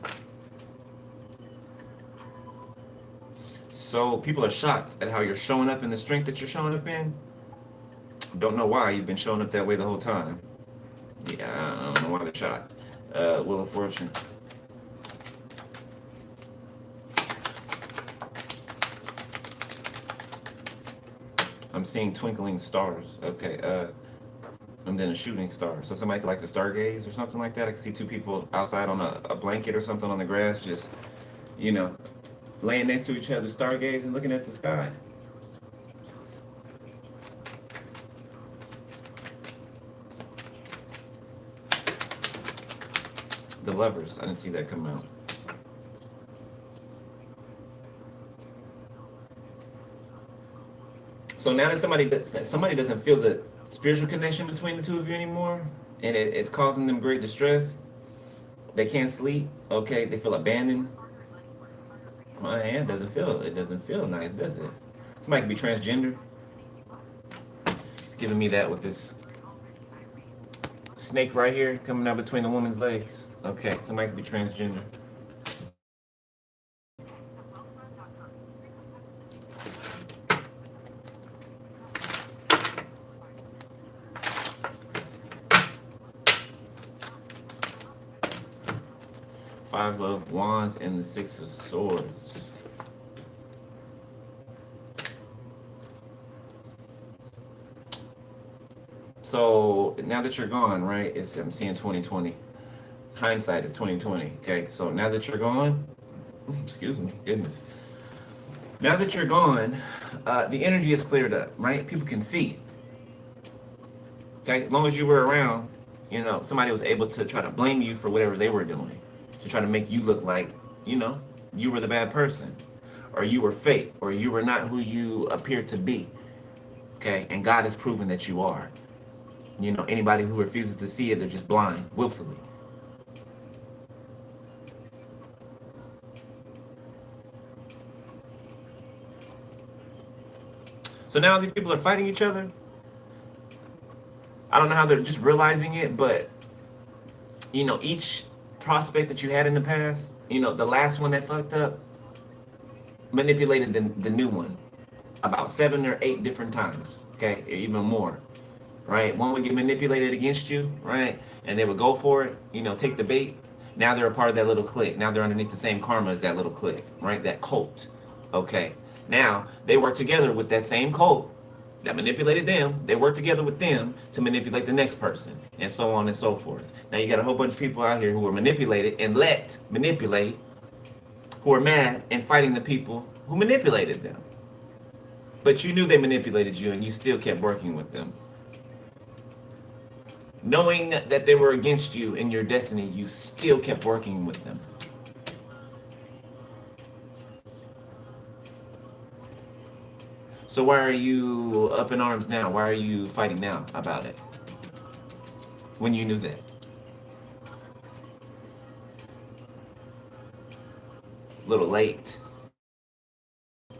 So people are shocked at how you're showing up in the strength that you're showing up in. Don't know why you've been showing up that way the whole time. Yeah, I don't know why they're shocked. Wheel of Fortune. I'm seeing twinkling stars. Okay, and then a shooting star. So somebody could like to stargaze or something like that. I can see two people outside on a blanket or something on the grass, just, laying next to each other, stargazing, looking at the sky. The Lovers. I didn't see that come out. So now that somebody doesn't feel the spiritual connection between the two of you anymore, and it's causing them great distress. They can't sleep. Okay, they feel abandoned. My hand doesn't feel nice, does it? Somebody could be transgender. It's giving me that with this snake right here coming out between the woman's legs. Okay, somebody could be transgender. Five of Wands and the Six of Swords. So now that you're gone, right? I'm seeing 2020. Hindsight is 2020. Okay, so now that you're gone, excuse me, goodness. Now that you're gone, the energy is cleared up, right? People can see. Okay, as long as you were around, somebody was able to try to blame you for whatever they were doing, to try to make you look like, you were the bad person, or you were fake, or you were not who you appear to be. Okay, and God has proven that you are. Anybody who refuses to see it, they're just blind, willfully. So now these people are fighting each other. I don't know how they're just realizing it, but each prospect that you had in the past, the last one that fucked up, manipulated the new one about 7 or 8 different times, okay, or even more, right? One would get manipulated against you, right, and they would go for it, take the bait. Now they're a part of that little clique. Now they're underneath the same karma as that little clique, right, that cult, okay. Now they work together with that same cult that manipulated them. They work together with them to manipulate the next person, and so on and so forth. Now you got a whole bunch of people out here who are manipulated and let manipulate, who are mad and fighting the people who manipulated them. But you knew they manipulated you and you still kept working with them. Knowing that they were against you in your destiny, you still kept working with them. So why are you up in arms now? Why are you fighting now about it? When you knew that? A little late. A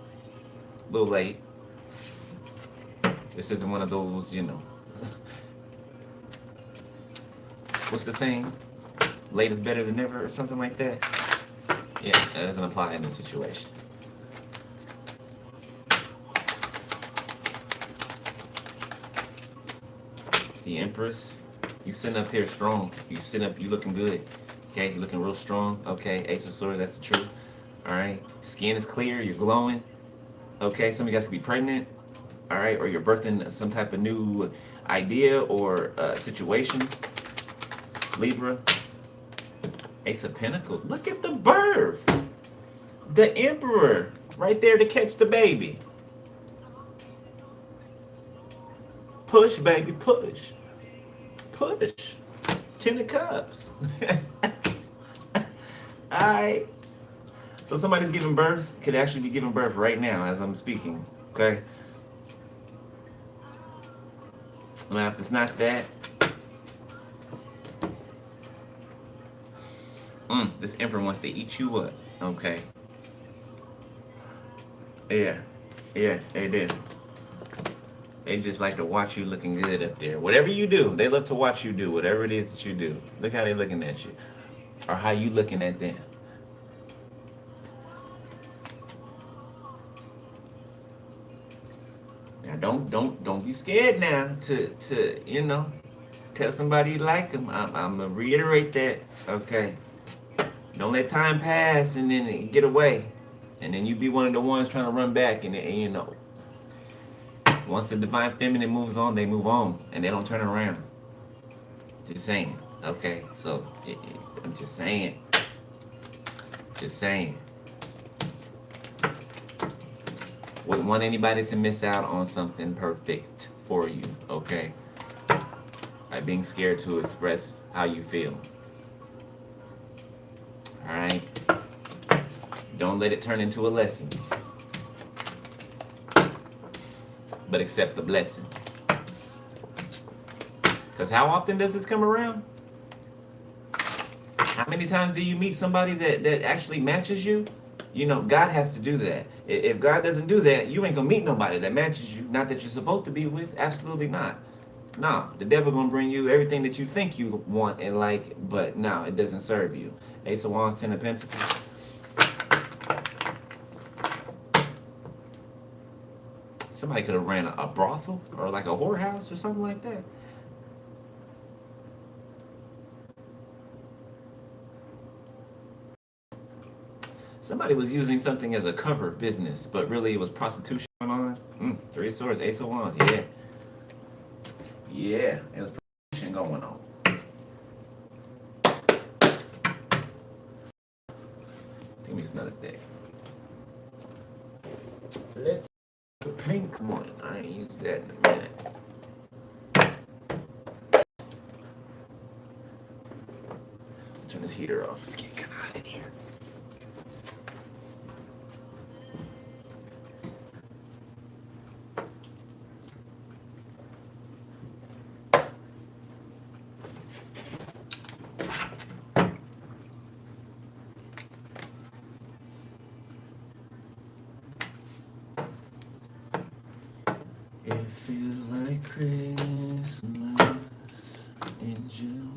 little late. This isn't one of those, what's the saying? Late is better than never or something like that. Yeah, that doesn't apply in this situation. The Empress, you sitting up here strong. You looking good. Okay, you looking real strong. Okay, Ace of Swords, that's the truth. All right, skin is clear. You're glowing. Okay, some of you guys could be pregnant. All right, or you're birthing some type of new idea or situation. Libra, Ace of Pentacles. Look at the birth. The Emperor, right there to catch the baby. Push, baby, push. Push. 10 of Cups. Alright. So somebody's giving birth, could actually be giving birth right now as I'm speaking. Okay? Now if it's not that, this Emperor wants to eat you up. Okay. Yeah. Yeah, they do. They just like to watch you looking good up there. Whatever you do, they love to watch you do whatever it is that you do. Look how they looking at you. Or how you looking at them. Now don't be scared now to tell somebody you like them. I'm gonna reiterate that. Okay. Don't let time pass and then get away. And then you be one of the ones trying to run back and once the divine feminine moves on, they move on and they don't turn around. Just saying. Okay. So I'm just saying. Just saying. Wouldn't want anybody to miss out on something perfect for you, okay? By being scared to express how you feel. Alright? Don't let it turn into a lesson. But accept the blessing. Because how often does this come around? How many times do you meet somebody that actually matches you? God has to do that. If God doesn't do that, you ain't gonna meet nobody that matches you. Not that you're supposed to be with. Absolutely not. No, the devil gonna bring you everything that you think you want and like, but no, it doesn't serve you. Ace of Wands, 10 of Pentacles. Somebody could have ran a brothel or like a whorehouse or something like that. Somebody was using something as a cover business, but really it was prostitution going on. 3 of Swords, Ace of Wands, yeah. Yeah, it was prostitution going on. Give me another deck. Let's the pink one. I ain't used that in a minute. Turn this heater off. Let's get hot in here. It feels like Christmas in June.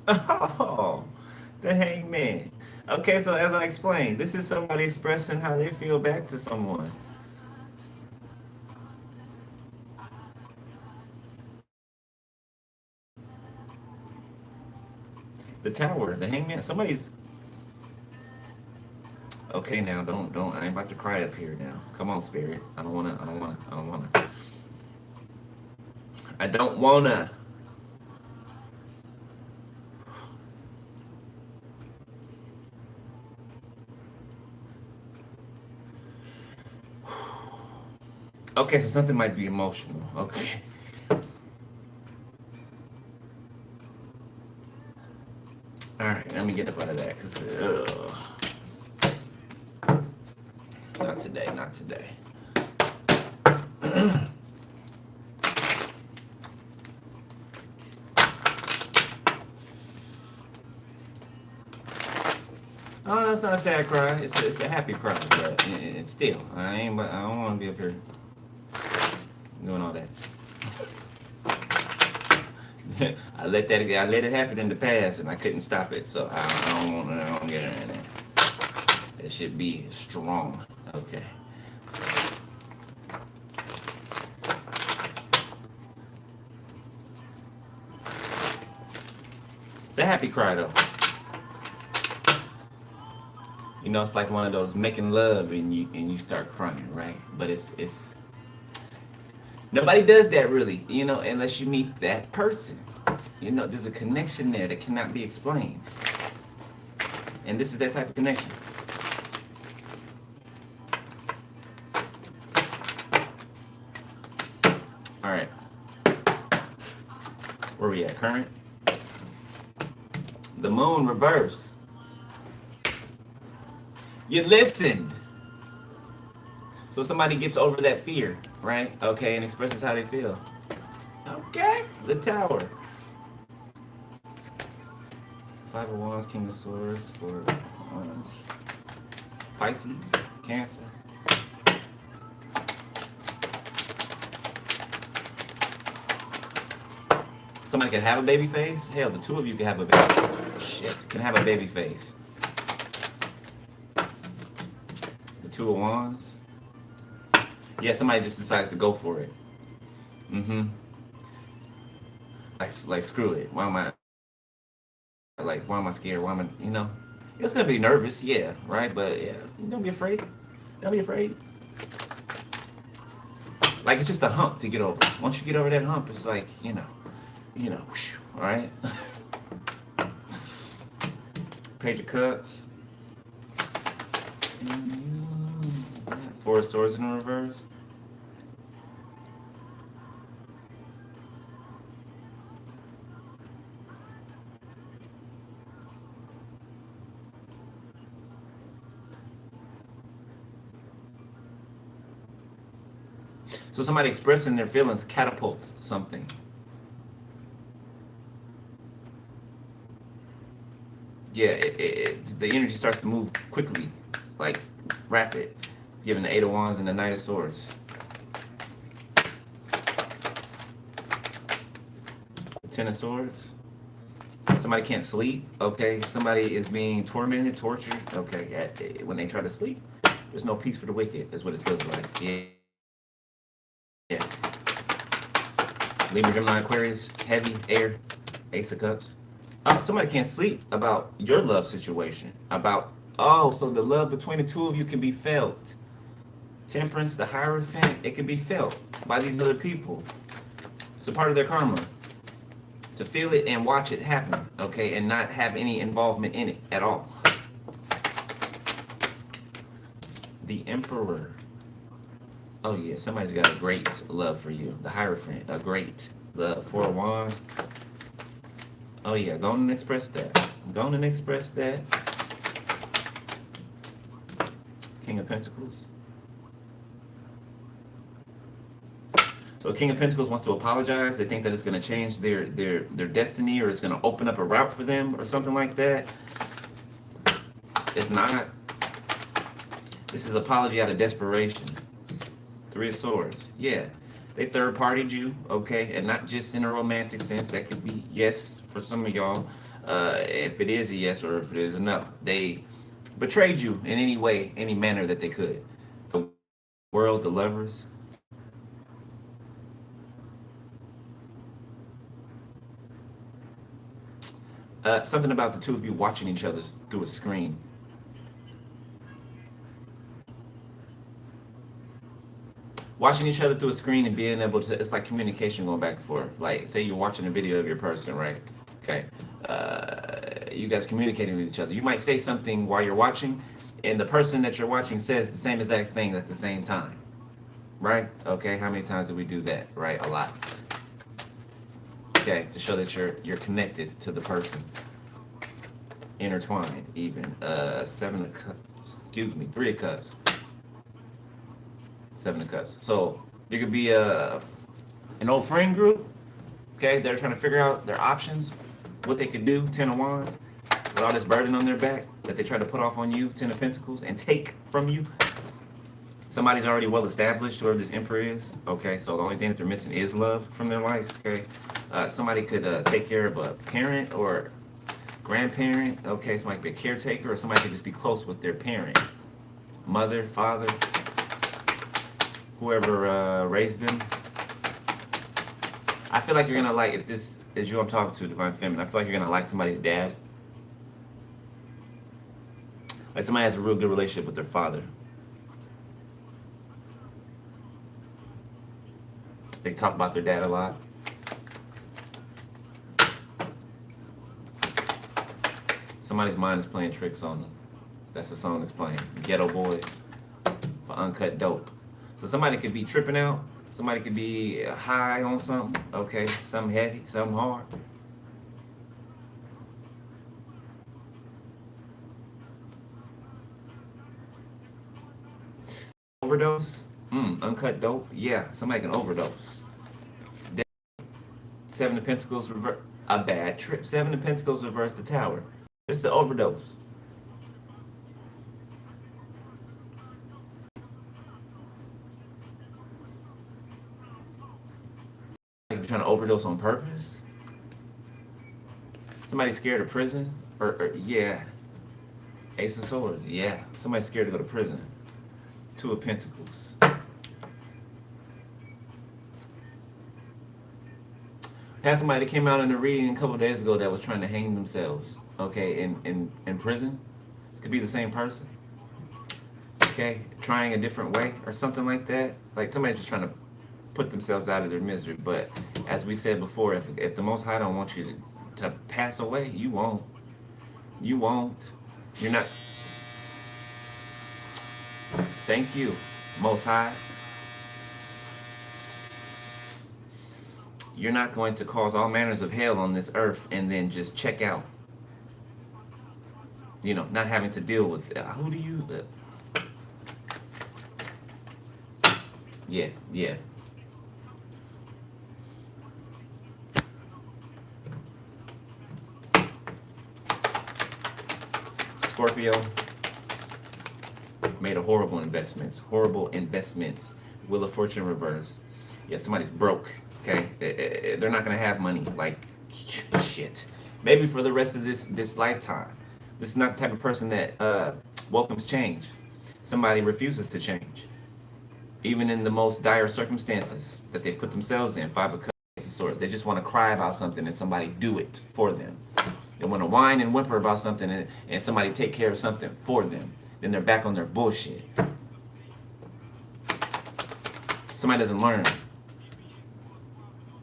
Oh, the Hangman. Okay, so as I explained, this is somebody expressing how they feel back to someone. The Tower, the Hangman. Somebody's okay now. Don't. I ain't about to cry up here now. Come on, Spirit. I don't wanna. I don't wanna. Okay, so something might be emotional. Okay. All right, let me get up out of that, because not today, not today. Oh, that's not a sad cry. It's a happy cry, but it's still. I don't want to be up here doing all that. I let it happen in the past, and I couldn't stop it. So I don't get it in there. That should be strong. Okay. It's a happy cry though. You know, it's like one of those making love and you start crying, right? But it's nobody does that really, you know, unless you meet that person. You know, there's a connection there that cannot be explained. And this is that type of connection. All right. Where we at? Current? The moon reverse. You listened. So somebody gets over that fear, right? Okay, and expresses how they feel. Okay, the tower. Five of Wands, King of Swords, Four of Wands. Pisces, Cancer. Somebody can have a baby face. Hell, the two of you can have a baby. Shit, can have a baby face. Two of Wands. Yeah, somebody just decides to go for it. Mm-hmm. Like screw it. Why am I scared? Why am I, you know? It's gonna be nervous, yeah, right? But yeah, don't be afraid. Don't be afraid. Like it's just a hump to get over. Once you get over that hump, it's like, you know, whoosh, all right? Page of Cups. Four of Swords in reverse. So somebody expressing their feelings catapults something. Yeah, the energy starts to move quickly, like rapid. Given the Eight of Wands and the Knight of Swords. The Ten of Swords. Somebody can't sleep. Okay. Somebody is being tormented, tortured. Okay. When they try to sleep, there's no peace for the wicked. That's what it feels like. Yeah. Yeah. Libra, Gemini, Aquarius, heavy, air, Ace of Cups. Somebody can't sleep about your love situation. So the love between the two of you can be felt. Temperance, the Hierophant, it can be felt by these other people. It's a part of their karma. To feel it and watch it happen, okay, and not have any involvement in it at all. The Emperor. Oh yeah, somebody's got a great love for you. The Hierophant, a great love. Four of Wands. Oh yeah, go on and express that. Go on and express that. King of Pentacles. So King of Pentacles wants to apologize. They think that it's going to change their destiny, or it's going to open up a route for them or something like that. It's not. This is apology out of desperation. Three of Swords. Yeah. They third-partied you, okay? And not just in a romantic sense. That could be yes for some of y'all. If it is a yes or if it is a no. They betrayed you in any way, any manner that they could. The World, the Lovers. Something about the two of you watching each other through a screen. Watching each other through a screen and being able to, it's like communication going back and forth. Like, say you're watching a video of your person, right? Okay. You guys communicating with each other. You might say something while you're watching, and the person that you're watching says the same exact thing at the same time. right? Okay, how many times do we do that, right? A lot. Okay, to show that you're connected to the person, intertwined, even. Seven of cups. Excuse me, 3 of cups. 7 of cups. So there could be an old friend group. Okay, they're trying to figure out their options, what they could do. 10 of wands, with all this burden on their back that they try to put off on you. 10 of pentacles, and take from you. Somebody's already well established, whoever this emperor is. Okay, so the only thing that they're missing is love from their life. Okay, somebody could take care of a parent or grandparent. Okay, somebody could be a caretaker, or somebody could just be close with their parent, mother, father, whoever raised them. I feel like you're gonna like, if this is you I'm talking to, Divine Feminine, I feel like you're gonna like somebody's dad. Like somebody has a real good relationship with their father. They talk about their dad a lot. Somebody's mind is playing tricks on them. That's the song that's playing. Ghetto Boys for Uncut Dope. So somebody could be tripping out. Somebody could be high on something. Okay, something heavy, something hard. Overdose? Uncut dope? Yeah, somebody can overdose. 7 of pentacles reverse. A bad trip. 7 of pentacles reverse the tower. It's the overdose. Like trying to overdose on purpose. Somebody's scared of prison. Or yeah. Ace of Swords. Yeah. Somebody's scared to go to prison. 2 of pentacles. Had somebody that came out in the reading a couple of days ago that was trying to hang themselves. Okay, in prison. This could be the same person. Okay, trying a different way or something like that. Like somebody's just trying to put themselves out of their misery. But as we said before, if the Most High don't want you to pass away, you won't. You won't. You're not. Thank you, Most High. You're not going to cause all manners of hell on this earth and then just check out. You know, not having to deal with who do you? Yeah. Scorpio made a horrible investments. Horrible investments. Wheel of Fortune reverse. Yeah, somebody's broke. Okay, they're not gonna have money. Like shit. Maybe for the rest of this lifetime. This is not the type of person that welcomes change. Somebody refuses to change, even in the most dire circumstances that they put themselves in. 5 of cups, Ace of Swords. They just want to cry about something and somebody do it for them. They want to whine and whimper about something and somebody take care of something for them. Then they're back on their bullshit. Somebody doesn't learn.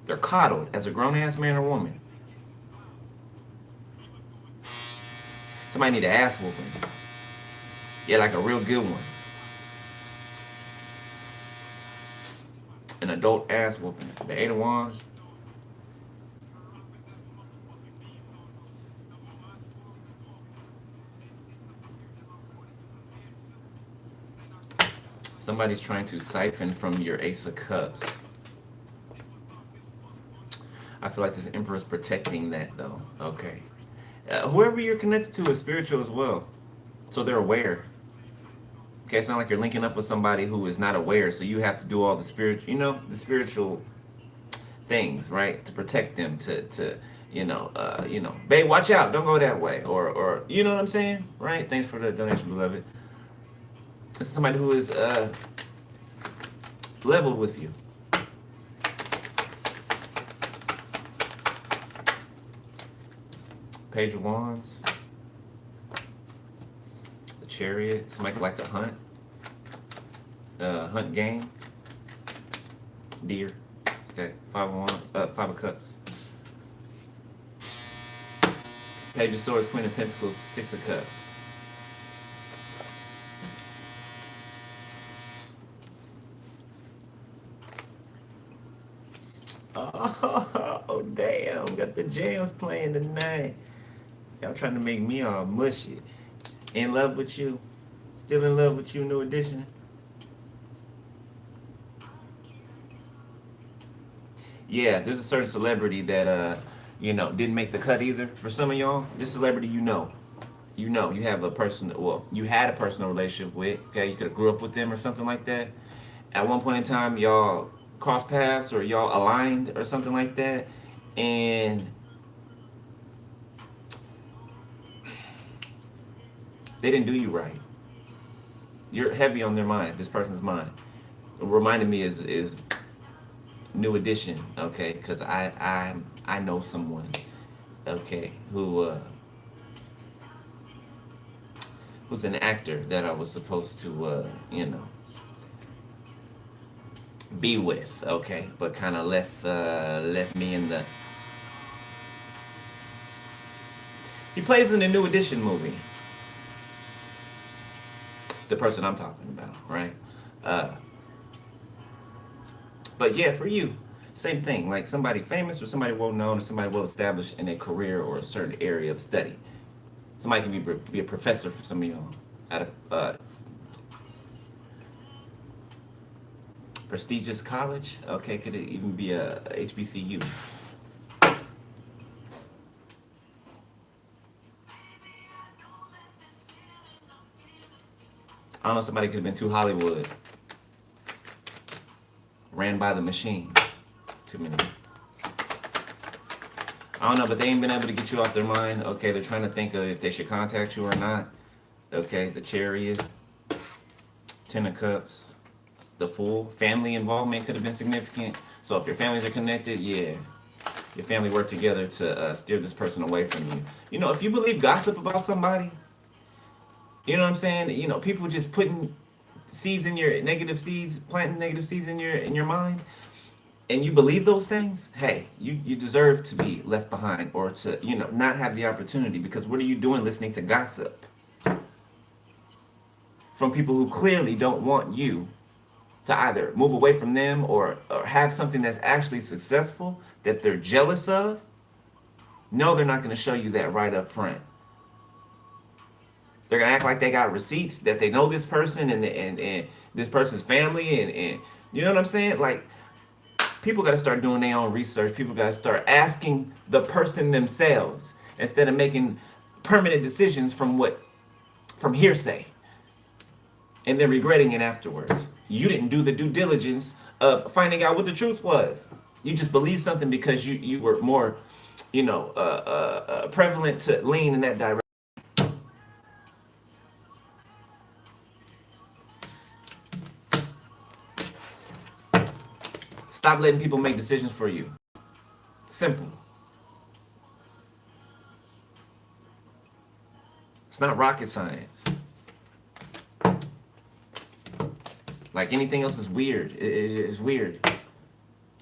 They're coddled as a grown-ass man or woman. Somebody need an ass whooping. Yeah, like a real good one. An adult ass whooping. The 8 of wands. Somebody's trying to siphon from your Ace of Cups. I feel like this Emperor is protecting that, though. Okay. Whoever you're connected to is spiritual as well. So they're aware. Okay, it's not like you're linking up with somebody who is not aware, so you have to do all the spiritual, the spiritual things, right? To protect them, to babe, watch out, don't go that way. Or you know what I'm saying? Right? Thanks for the donation, beloved. This is somebody who is leveled with you. Page of Wands. The Chariot. Somebody could like to hunt. Hunt game. Deer. Okay. 5 of Cups. Page of Swords, Queen of Pentacles, 6 of Cups. Oh, damn. Got the jams playing tonight. Y'all trying to make me all mushy. In love with you. Still in love with you, New Edition. Yeah, there's a certain celebrity that didn't make the cut either. For some of y'all, this celebrity you have a person, well, you had a personal relationship with, okay? You could have grew up with them or something like that. At one point in time, y'all crossed paths or y'all aligned or something like that. And they didn't do you right. You're heavy on their mind, this person's mind. Reminding me is New Edition, okay? Because I know someone, okay, who's an actor that I was supposed to, be with, okay, but kind of left me in the. He plays in the New Edition movie. The person I'm talking about, right? Uh, but yeah, for you, same thing. Like somebody famous or somebody well known or somebody well established in a career or a certain area of study. Somebody can be a professor for some of y'all at a prestigious college. Okay, could it even be a HBCU? I don't know. Somebody could have been too Hollywood, ran by the machine. It's too many. I don't know, but they ain't been able to get you off their mind. Okay, they're trying to think of if they should contact you or not. Okay, the Chariot, Ten of Cups, the Fool. Family involvement could have been significant. So if your families are connected, yeah, your family worked together to steer this person away from you. You know, if you believe gossip about somebody, you know what I'm saying? You know, people just putting seeds in your negative seeds, planting negative seeds in your mind, and you believe those things, hey, you deserve to be left behind or to, not have the opportunity, because what are you doing listening to gossip from people who clearly don't want you to either move away from them or have something that's actually successful that they're jealous of? No, they're not going to show you that right up front. They're going to act like they got receipts, that they know this person and this person's family and you know what I'm saying? Like, people got to start doing their own research. People got to start asking the person themselves instead of making permanent decisions from hearsay and then regretting it afterwards. You didn't do the due diligence of finding out what the truth was. You just believed something because you were more, prevalent to lean in that direction. Stop letting people make decisions for you. Simple. It's not rocket science. Like anything else is weird. It's weird.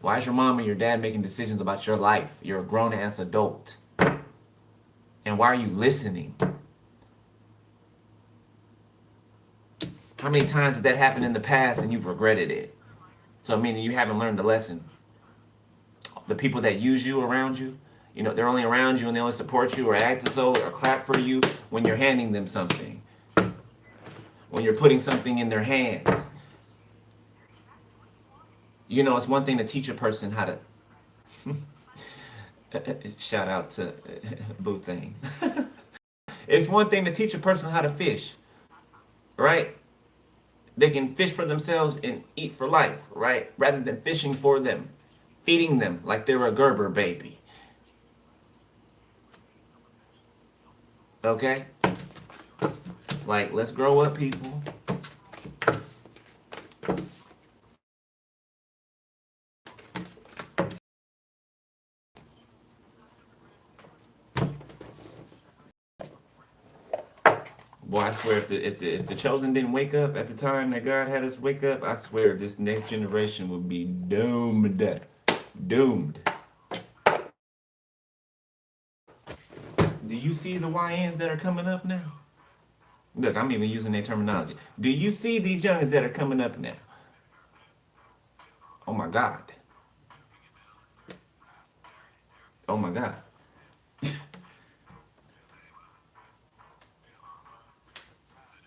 Why is your mom or your dad making decisions about your life? You're a grown ass adult. And why are you listening? How many times did that happen in the past and you've regretted it? So meaning you haven't learned the lesson. The people that use you around you, they're only around you and they only support you or act as though or clap for you when you're handing them something. When you're putting something in their hands. It's one thing to teach a person how to shout out to Boo Thing. It's one thing to teach a person how to fish, right? They can fish for themselves and eat for life, right? Rather than fishing for them, feeding them like they're a Gerber baby. Okay? Like, let's grow up, people. Boy, I swear, if the chosen didn't wake up at the time that God had us wake up, I swear this next generation would be doomed. Doomed. Do you see the YNs that are coming up now? Look, I'm even using their terminology. Do you see these youngins that are coming up now? Oh my God. Oh my God.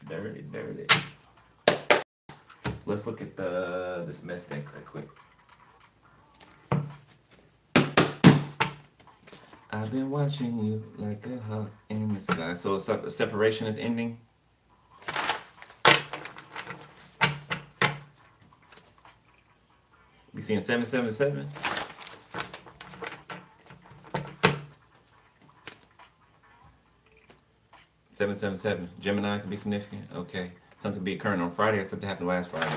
Dirty, dirty. Let's look at this mess bank right quick. I've been watching you like a hawk in the sky. So separation is ending. We seeing 777. 777. Gemini could be significant. Okay. Something be occurring on Friday or something happened last Friday.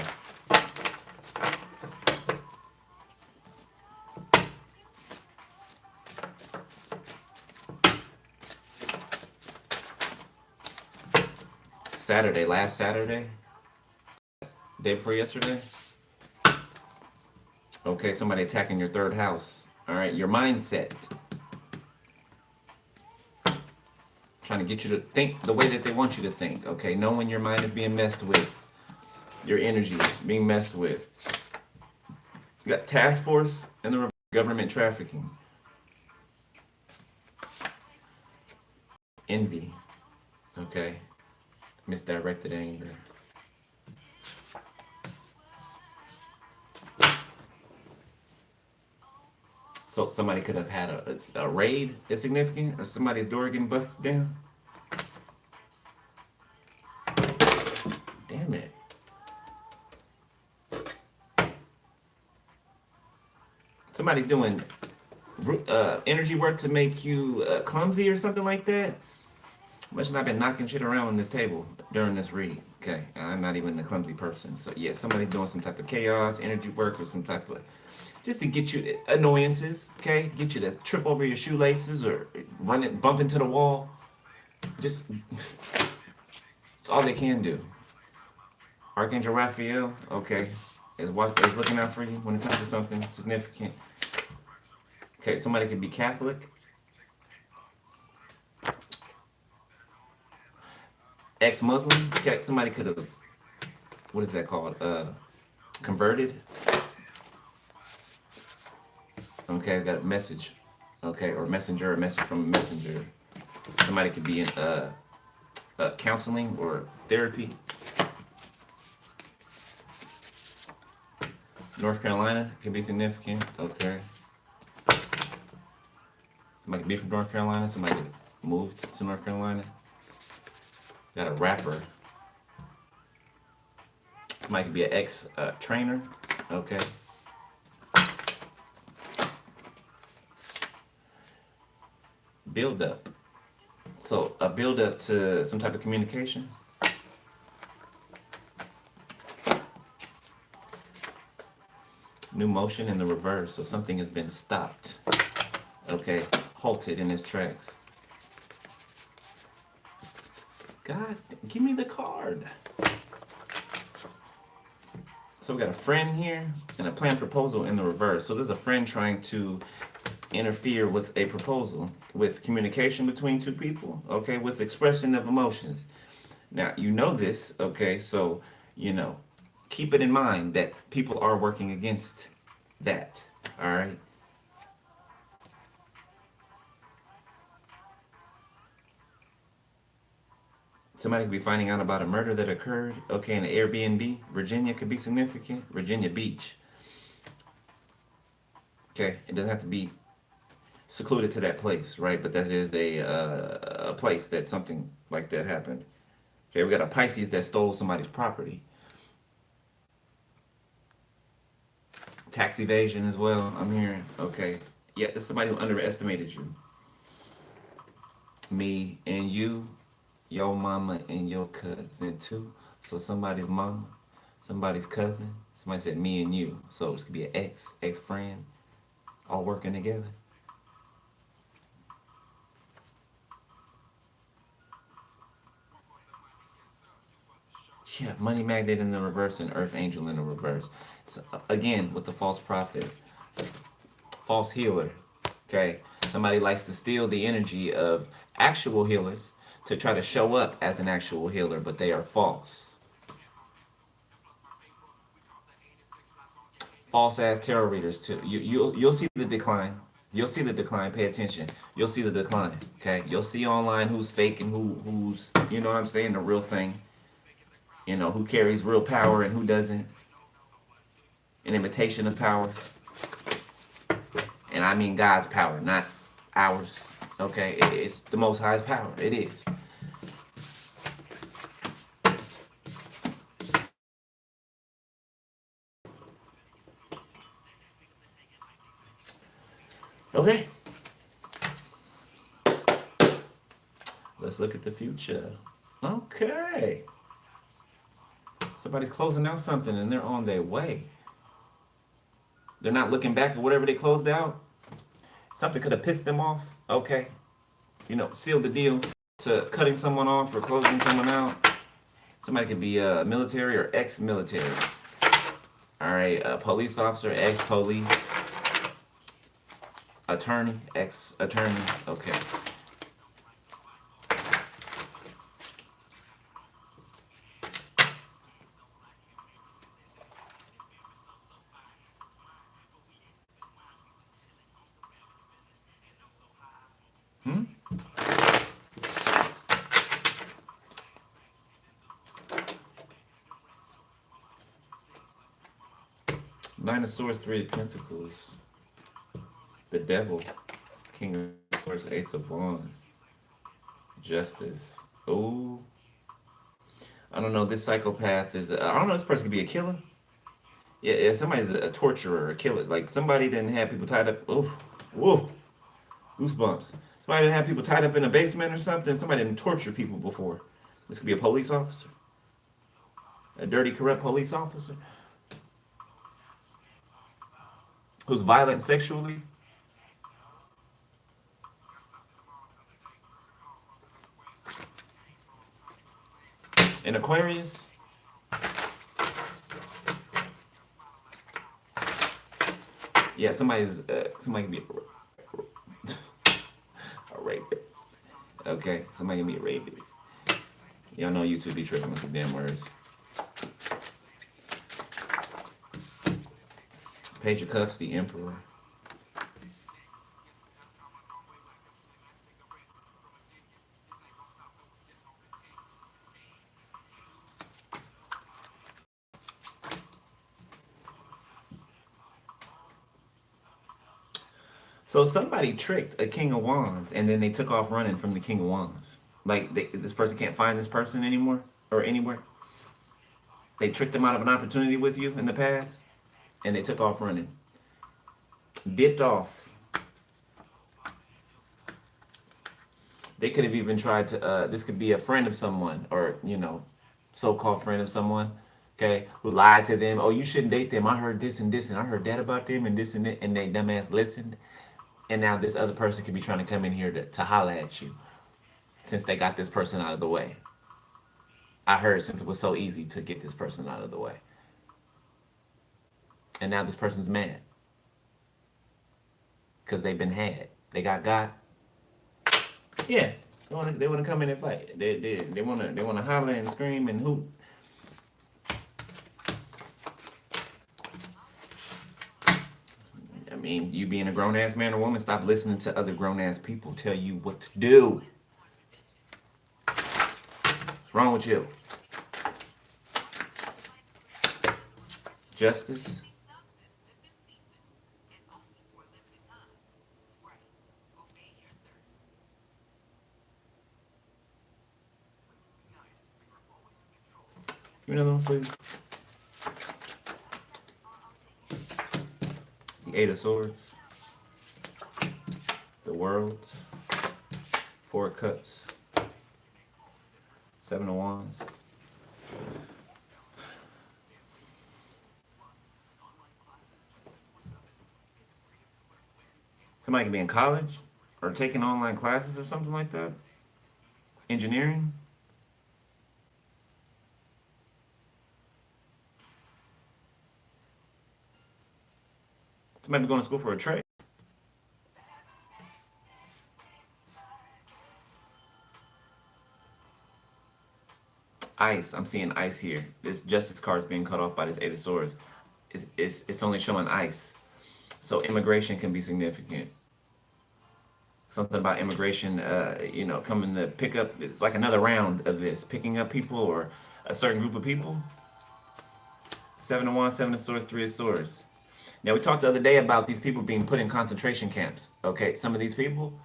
Saturday, last Saturday, day before yesterday. Okay, somebody attacking your third house. All right, your mindset. Trying to get you to think the way that they want you to think. Okay, knowing your mind is being messed with. Your energy being messed with. You got task force and the government trafficking. Envy. Okay. Misdirected anger. So somebody could have had a raid is significant, or somebody's door getting busted down. Damn it. Somebody's doing energy work to make you clumsy or something like that. Imagine I've been knocking shit around on this table during this read. Okay, I'm not even a clumsy person. So yeah, somebody's doing some type of chaos, energy work, or some type of just to get you annoyances. Okay, get you to trip over your shoelaces or bump into the wall. Just it's all they can do. Archangel Raphael, okay, is looking out for you when it comes to something significant. Okay, somebody could be Catholic. Ex-Muslim. Okay, somebody could have, what is that called? Converted. Okay, I got a message. Okay, or messenger, a message from a messenger. Somebody could be in counseling or therapy. North Carolina can be significant. Okay. Somebody could be from North Carolina. Somebody could move to North Carolina. Got a rapper. Somebody could be an ex-trainer. Okay. Build up. So a build up to some type of communication. New motion in the reverse. So something has been stopped. Okay. Halted in its tracks. God, give me the card. So we got a friend here and a planned proposal in the reverse. So there's a friend trying to interfere with a proposal, with communication between two people, okay, with expression of emotions. Now, you know this, okay, so, keep it in mind that people are working against that, all right? Somebody could be finding out about a murder that occurred, okay, in an Airbnb. Virginia could be significant. Virginia Beach. Okay, it doesn't have to be secluded to that place, right? But that is a place that something like that happened. Okay, we got a Pisces that stole somebody's property. Tax evasion as well, I'm hearing. Okay, yeah, it's somebody who underestimated you. Me and you. Your mama and your cousin too. So somebody's mama, somebody's cousin. Somebody said me and you. So this could be an ex-friend, all working together. Yeah, money magnet in the reverse and earth angel in the reverse. So, again, with the false prophet, false healer. Okay, somebody likes to steal the energy of actual healers to try to show up as an actual healer, but they are false. False ass tarot readers too. You'll see the decline. You'll see the decline. Pay attention. You'll see the decline. Okay. You'll see online who's fake and who's you know what I'm saying, the real thing. You know, who carries real power and who doesn't. An imitation of power. And I mean God's power, not ours. Okay. It's the Most High's power. It is. Okay. Let's look at the future. Okay. Somebody's closing out something and they're on their way. They're not looking back at whatever they closed out. Something could have pissed them off. Okay. You know, seal the deal to cutting someone off or closing someone out. Somebody could be military or ex-military. All right. A police officer, ex-police. Attorney, ex-attorney. Okay. Hmm? Nine of Swords, Three of Pentacles. The Devil. King of Swords, Ace of Wands. Justice. Oh. I don't know. This psychopath is. I don't know. This person could be a killer. Yeah, somebody's a torturer, a killer. Like somebody didn't have people tied up. Oh, whoa, goosebumps. Somebody didn't have people tied up in a basement or something. Somebody didn't torture people before. This could be a police officer, a dirty, corrupt police officer who's violent sexually. An Aquarius. Yeah, somebody can be a rapist. Okay, somebody can be a rapist. Y'all know YouTube be tripping with the damn words. Page of Cups, the Emperor. So somebody tricked a King of Wands, and then they took off running from the King of Wands. Like this person can't find this person anymore or anywhere. They tricked them out of an opportunity with you in the past, and they took off running, dipped off. They could have even tried to. This could be a friend of someone, or so-called friend of someone. Okay, who lied to them. Oh, you shouldn't date them. I heard this and this, and I heard that about them, and this and that, and they dumbass listened. And now this other person could be trying to come in here to holler at you since they got this person out of the way. I heard since it was so easy to get this person out of the way. And now this person's mad because they've been had. They got. Yeah, they want to come in and fight. They want to holler and scream and hoot. I mean, you being a grown-ass man or woman, stop listening to other grown-ass people tell you what to do. What's wrong with you? Justice. Give me another one, please. The Eight of Swords. The World. Four of Cups. Seven of Wands. Somebody could be in college or taking online classes or something like that. Engineering. Somebody be going to school for a trade. Ice. I'm seeing ice here. This Justice card is being cut off by this Eight of Swords. It's only showing ice. So immigration can be significant. something about immigration, you know, coming to pick up. It's like another round of this, picking up people or a certain group of people. 7 of Wands, 7 of Swords, 3 of Swords. Now, we talked the other day about these people being put in concentration camps. Okay, some of these people,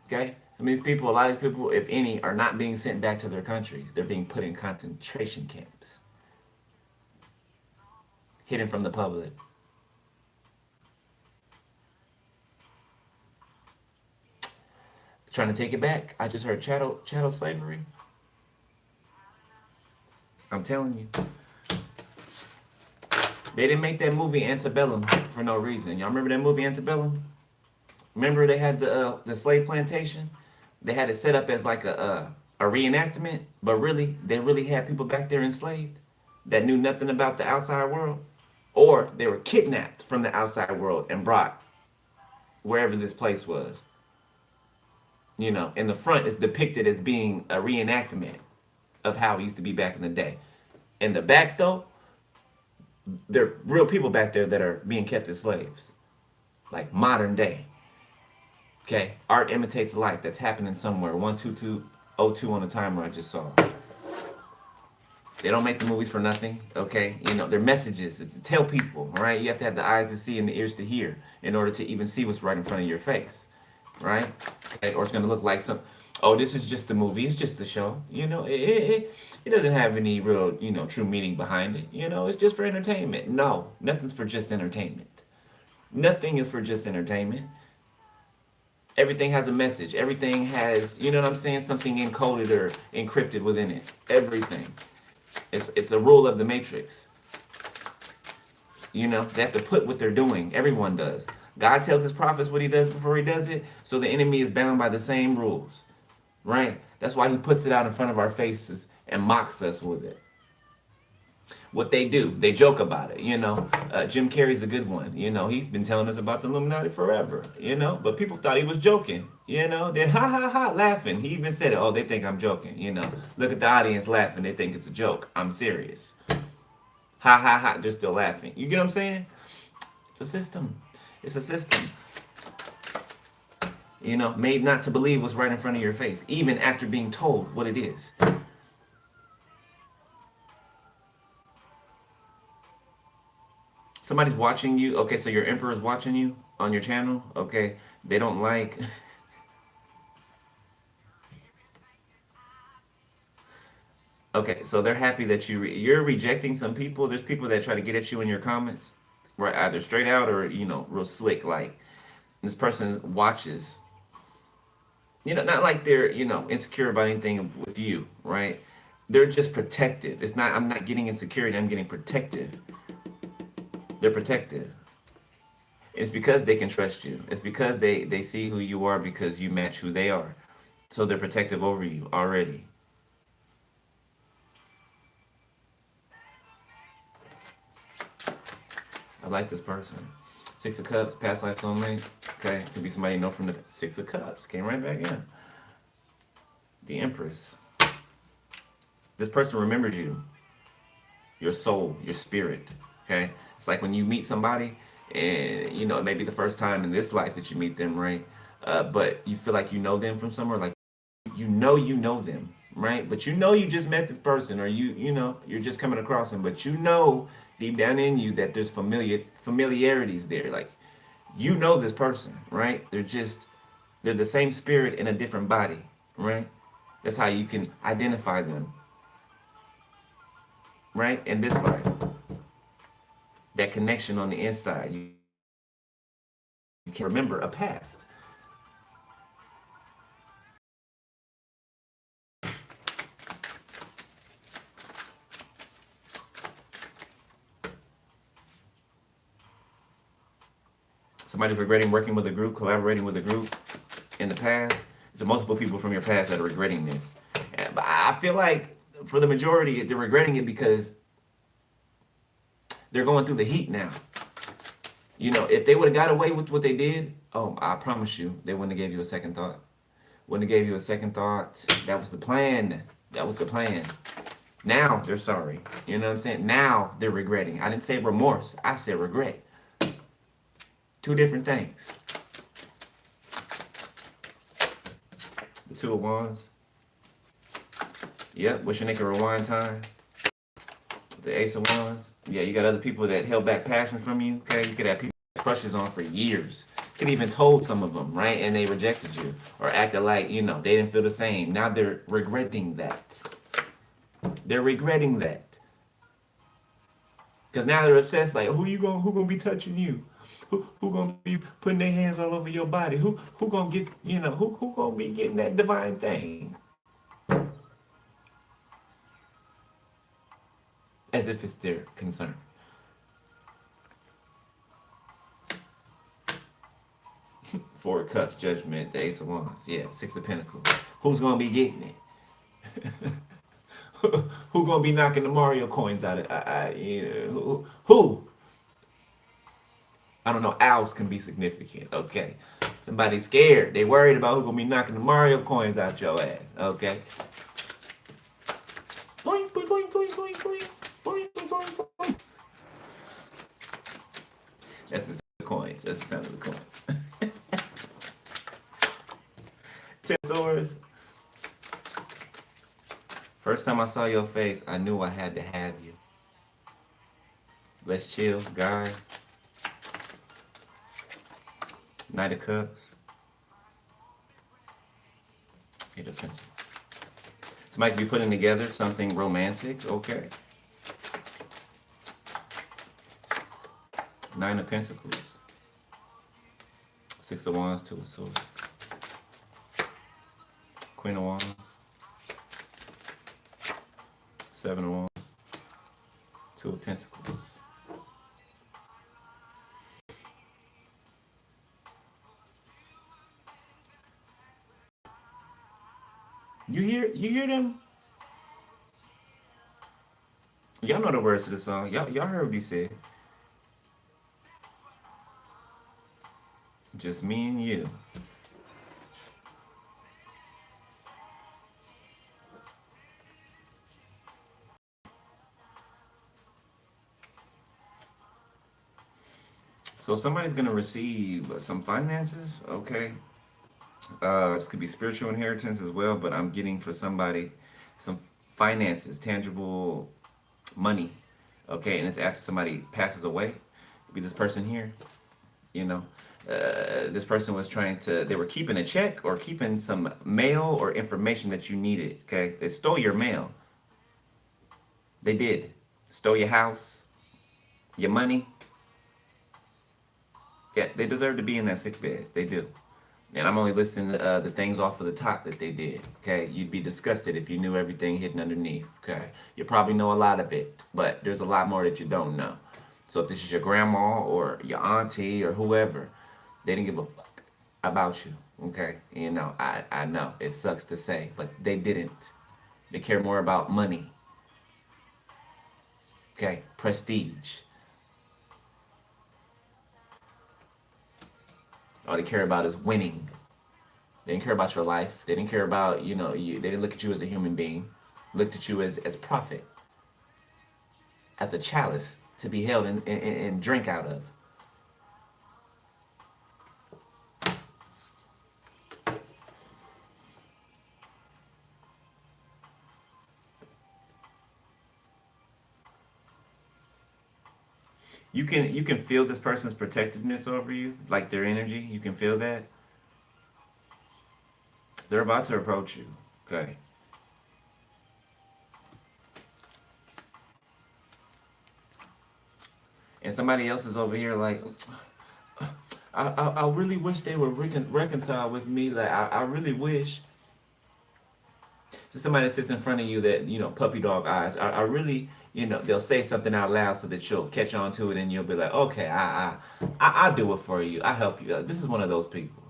okay, some of these people, a lot of these people, if any, are not being sent back to their countries. They're being put in concentration camps, hidden from the public. Trying to take it back. I just heard chattel slavery. I'm telling you. They didn't make that movie Antebellum for no reason. Y'all remember that movie Antebellum? Remember they had the slave plantation? They had it set up as like a reenactment, but really they really had people back there enslaved that knew nothing about the outside world, or they were kidnapped from the outside world and brought wherever this place was. You know, in the front it's depicted as being a reenactment of how it used to be back in the day. In the back though, there are real people back there that are being kept as slaves, like modern day. Okay, art imitates life. That's happening somewhere. 12202 on the timer I just saw. They don't make the movies for nothing. Okay, you know, they're messages. It's to tell people, right? You have to have the eyes to see and the ears to hear in order to even see what's right in front of your face, right? Okay, or it's gonna look like some. Oh, this is just a movie. It's just a show. You know, it doesn't have any real, you know, true meaning behind it. You know, it's just for entertainment. No, nothing's for just entertainment. Nothing is for just entertainment. Everything has a message. Everything has, you know what I'm saying, something encoded or encrypted within it. Everything. It's a rule of the matrix. You know, they have to put what they're doing. Everyone does. God tells his prophets what he does before he does it, so the enemy is bound by the same rules. Right? That's why he puts it out in front of our faces and mocks us with it. What they do, they joke about it, you know. Jim Carrey's a good one, you know. He's been telling us about the Illuminati forever, you know. But people thought he was joking, you know. They're ha ha ha laughing. He even said it. Oh, they think I'm joking, you know. Look at the audience laughing. They think it's a joke. I'm serious. Ha ha ha. They're still laughing. You get what I'm saying? It's a system. It's a system. You know, made not to believe what's right in front of your face, even after being told what it is. Somebody's watching you. Okay, so your emperor's watching you on your channel. Okay, they don't like. Okay, so they're happy that you're rejecting some people. There's people that try to get at you in your comments, right? Either straight out or, you know, real slick. Like this person watches. You know, not like they're, you know, insecure about anything with you, right? They're just protective. It's not. I'm not getting insecurity. I'm getting protective. They're protective. It's because they can trust you. It's because they see who you are because you match who they are. So they're protective over you already. I like this person. 6 of Cups, past life soulmate. Okay, could be somebody you know from the 6 of Cups. Came right back in. The Empress. This person remembers you. Your soul, your spirit. Okay? It's like when you meet somebody and, you know, it may be the first time in this life that you meet them, right? But you feel like you know them from somewhere, like you know them, right? But you know you just met this person, or you know, you're just coming across them, but you know deep down in you that there's familiarities there. Like you know this person, right? They're the same spirit in a different body, right? That's how you can identify them, right? In this life. That connection on the inside. You can remember a past. Somebody's regretting working with a group, collaborating with a group in the past. So multiple people from your past that are regretting this. But I feel like for the majority, they're regretting it because they're going through the heat now. You know, if they would have got away with what they did, oh, I promise you, they wouldn't have gave you a second thought. Wouldn't have gave you a second thought. That was the plan. That was the plan. Now they're sorry. You know what I'm saying? Now they're regretting. I didn't say remorse. I said regret. Two different things. Two of Wands. Yep, wishing they could rewind time. The Ace of Wands. Yeah, you got other people that held back passion from you. Okay, you could have people that crushes on for years. Could even told some of them, right? And they rejected you or acted like, you know, they didn't feel the same. Now they're regretting that. They're regretting that. Because now they're obsessed, like, who gonna be touching you? Who gonna be putting their hands all over your body? Who gonna get, you know, who gonna be getting that divine thing? As if it's their concern. Four of Cups, Judgment, the Ace of Wands. Yeah, Six of Pentacles. Who's gonna be getting it? Who gonna be knocking the Mario coins out of you know, who? I don't know. Owls can be significant. Okay, somebody's scared. They worried about who gonna be knocking the Mario coins out your ass. Okay. Boing, boing, boing, boing, boing, boing, boing, boing, boing, boing. That's the sound of the coins. That's the sound of the coins. Ten of Swords. First time I saw your face, I knew I had to have you. Let's chill, guy. Knight of Cups. Eight of Pentacles. Somebody could be putting together something romantic. Okay. Nine of Pentacles. Six of Wands, Two of Swords. Queen of Wands. Seven of Wands. Two of Pentacles. You hear them? Y'all know the words to the song. Y'all heard what he said. Just me and you. So somebody's gonna receive some finances, okay? This could be spiritual inheritance as well, but I'm getting for somebody some finances, tangible money, okay? And it's after somebody passes away. Could be this person here, you know. This person was trying to, they were keeping a check or keeping some mail or information that you needed, okay? They stole your mail. They did. Stole your house, your money. Yeah, they deserve to be in that sick bed. They do. And I'm only listing the things off of the top that they did. Okay, you'd be disgusted if you knew everything hidden underneath. Okay, you probably know a lot of it, but there's a lot more that you don't know. So if this is your grandma or your auntie or whoever, they didn't give a fuck about you. Okay, you know, I know it sucks to say, but they didn't. They care more about money. Okay, prestige. All they care about is winning. They didn't care about your life. They didn't care about, you know, you. They didn't look at you as a human being. Looked at you as profit, as a chalice to be held and drink out of. You can feel this person's protectiveness over you, like their energy. You can feel that. They're about to approach you. Okay. And somebody else is over here like, I really wish they were reconciled with me. Like, I really wish. So somebody that sits in front of you that, you know, puppy dog eyes. I really, you know, they'll say something out loud so that you'll catch on to it and you'll be like, okay, I'll do it for you. I'll help you. This is one of those people.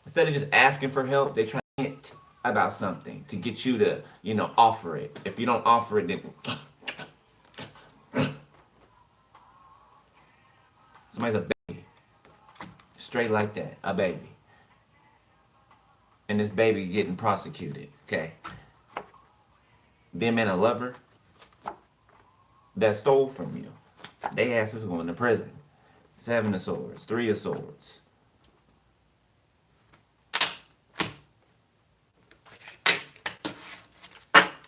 Instead of just asking for help, they try to hint about something to get you to, you know, offer it. If you don't offer it, then somebody's a baby. Straight like that, a baby. And this baby getting prosecuted, okay? Them and a lover that stole from you. They ass is going to prison. Seven of Swords, Three of Swords.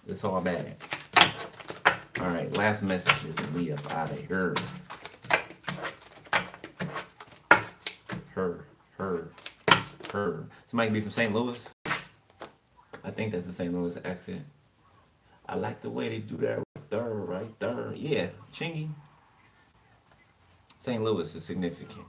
It's all bad. All right, last messages and we up out of here. Her, her, her. Somebody can be from St. Louis. I think that's the St. Louis accent. I like the way they do that right there, right there. Yeah, Chingy. St. Louis is significant.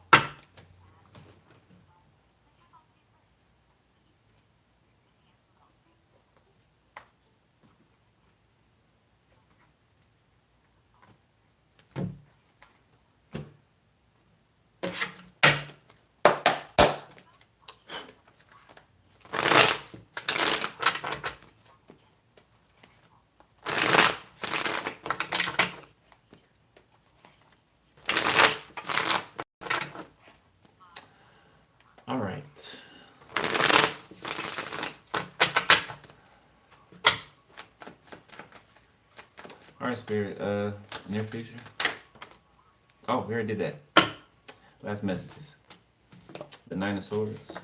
All right. All right, Spirit. Near future. Oh, we already did that. Last messages. The Nine of Swords.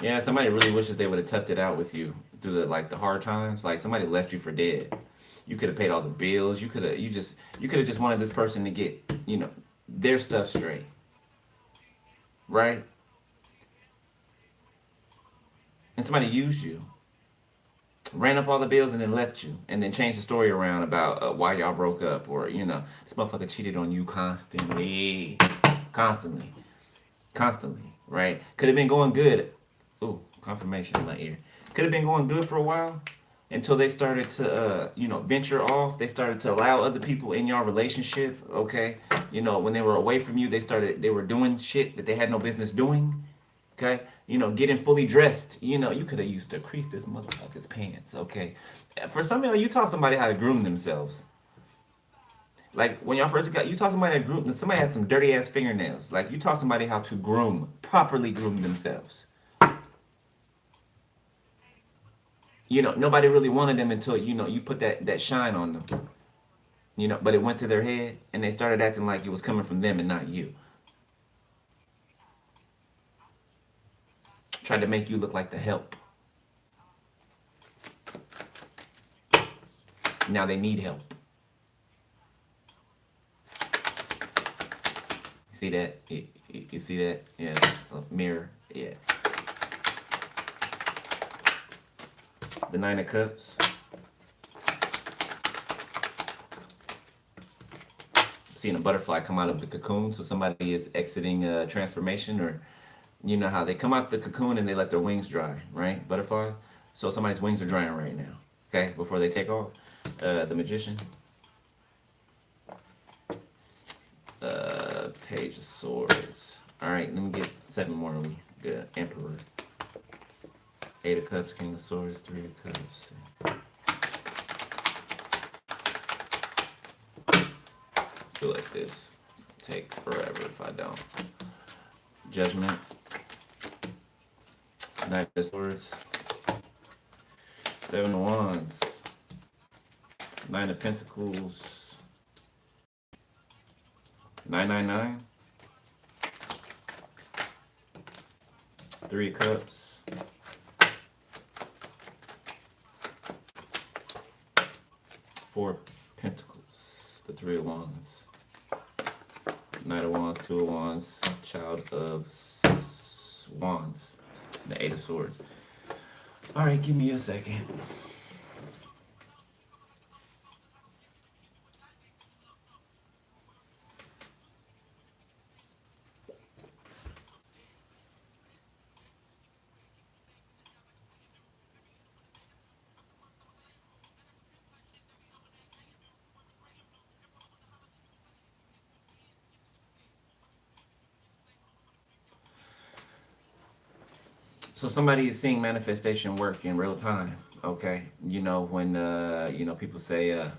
Yeah, somebody really wishes they would have toughed it out with you through the hard times. Like somebody left you for dead. You could have paid all the bills. You could have just wanted this person to get, their stuff straight. Right? And somebody used you. Ran up all the bills and then left you. And then changed the story around about why y'all broke up. Or, this motherfucker cheated on you constantly. Constantly. Constantly. Right? Could have been going good. Ooh, confirmation in my ear. Could have been going good for a while until they started to, venture off. They started to allow other people in your relationship. Okay, when they were away from you, they were doing shit that they had no business doing. Okay, getting fully dressed. You could have used to crease this motherfucker's pants. Okay, for some of you taught somebody how to groom themselves. Like when y'all first got, you taught somebody how to groom. Somebody had some dirty ass fingernails. Like you taught somebody how to properly groom themselves. Nobody really wanted them until, you put that shine on them. But it went to their head and they started acting like it was coming from them and not you. Tried to make you look like the help. Now they need help. See that? You see that? Yeah. Mirror. Yeah. The Nine of Cups. Seeing a butterfly come out of the cocoon. So somebody is exiting transformation, or how they come out the cocoon and they let their wings dry, right? Butterflies. So somebody's wings are drying right now. Okay, before they take off. The Magician. Page of Swords. All right, let me get 7 more. We good. Emperor. 8 of Cups, King of Swords, 3 of Cups. Let's do it like this. It's gonna take forever if I don't. Judgment. Knight of Swords. 7 of Wands. 9 of Pentacles. 999. 3 of Cups. 4 of Pentacles, the 3 of Wands, Knight of Wands, 2 of Wands, Child of Wands, the 8 of Swords. All right, give me a second. So somebody is seeing manifestation work in real time. Okay, when people say,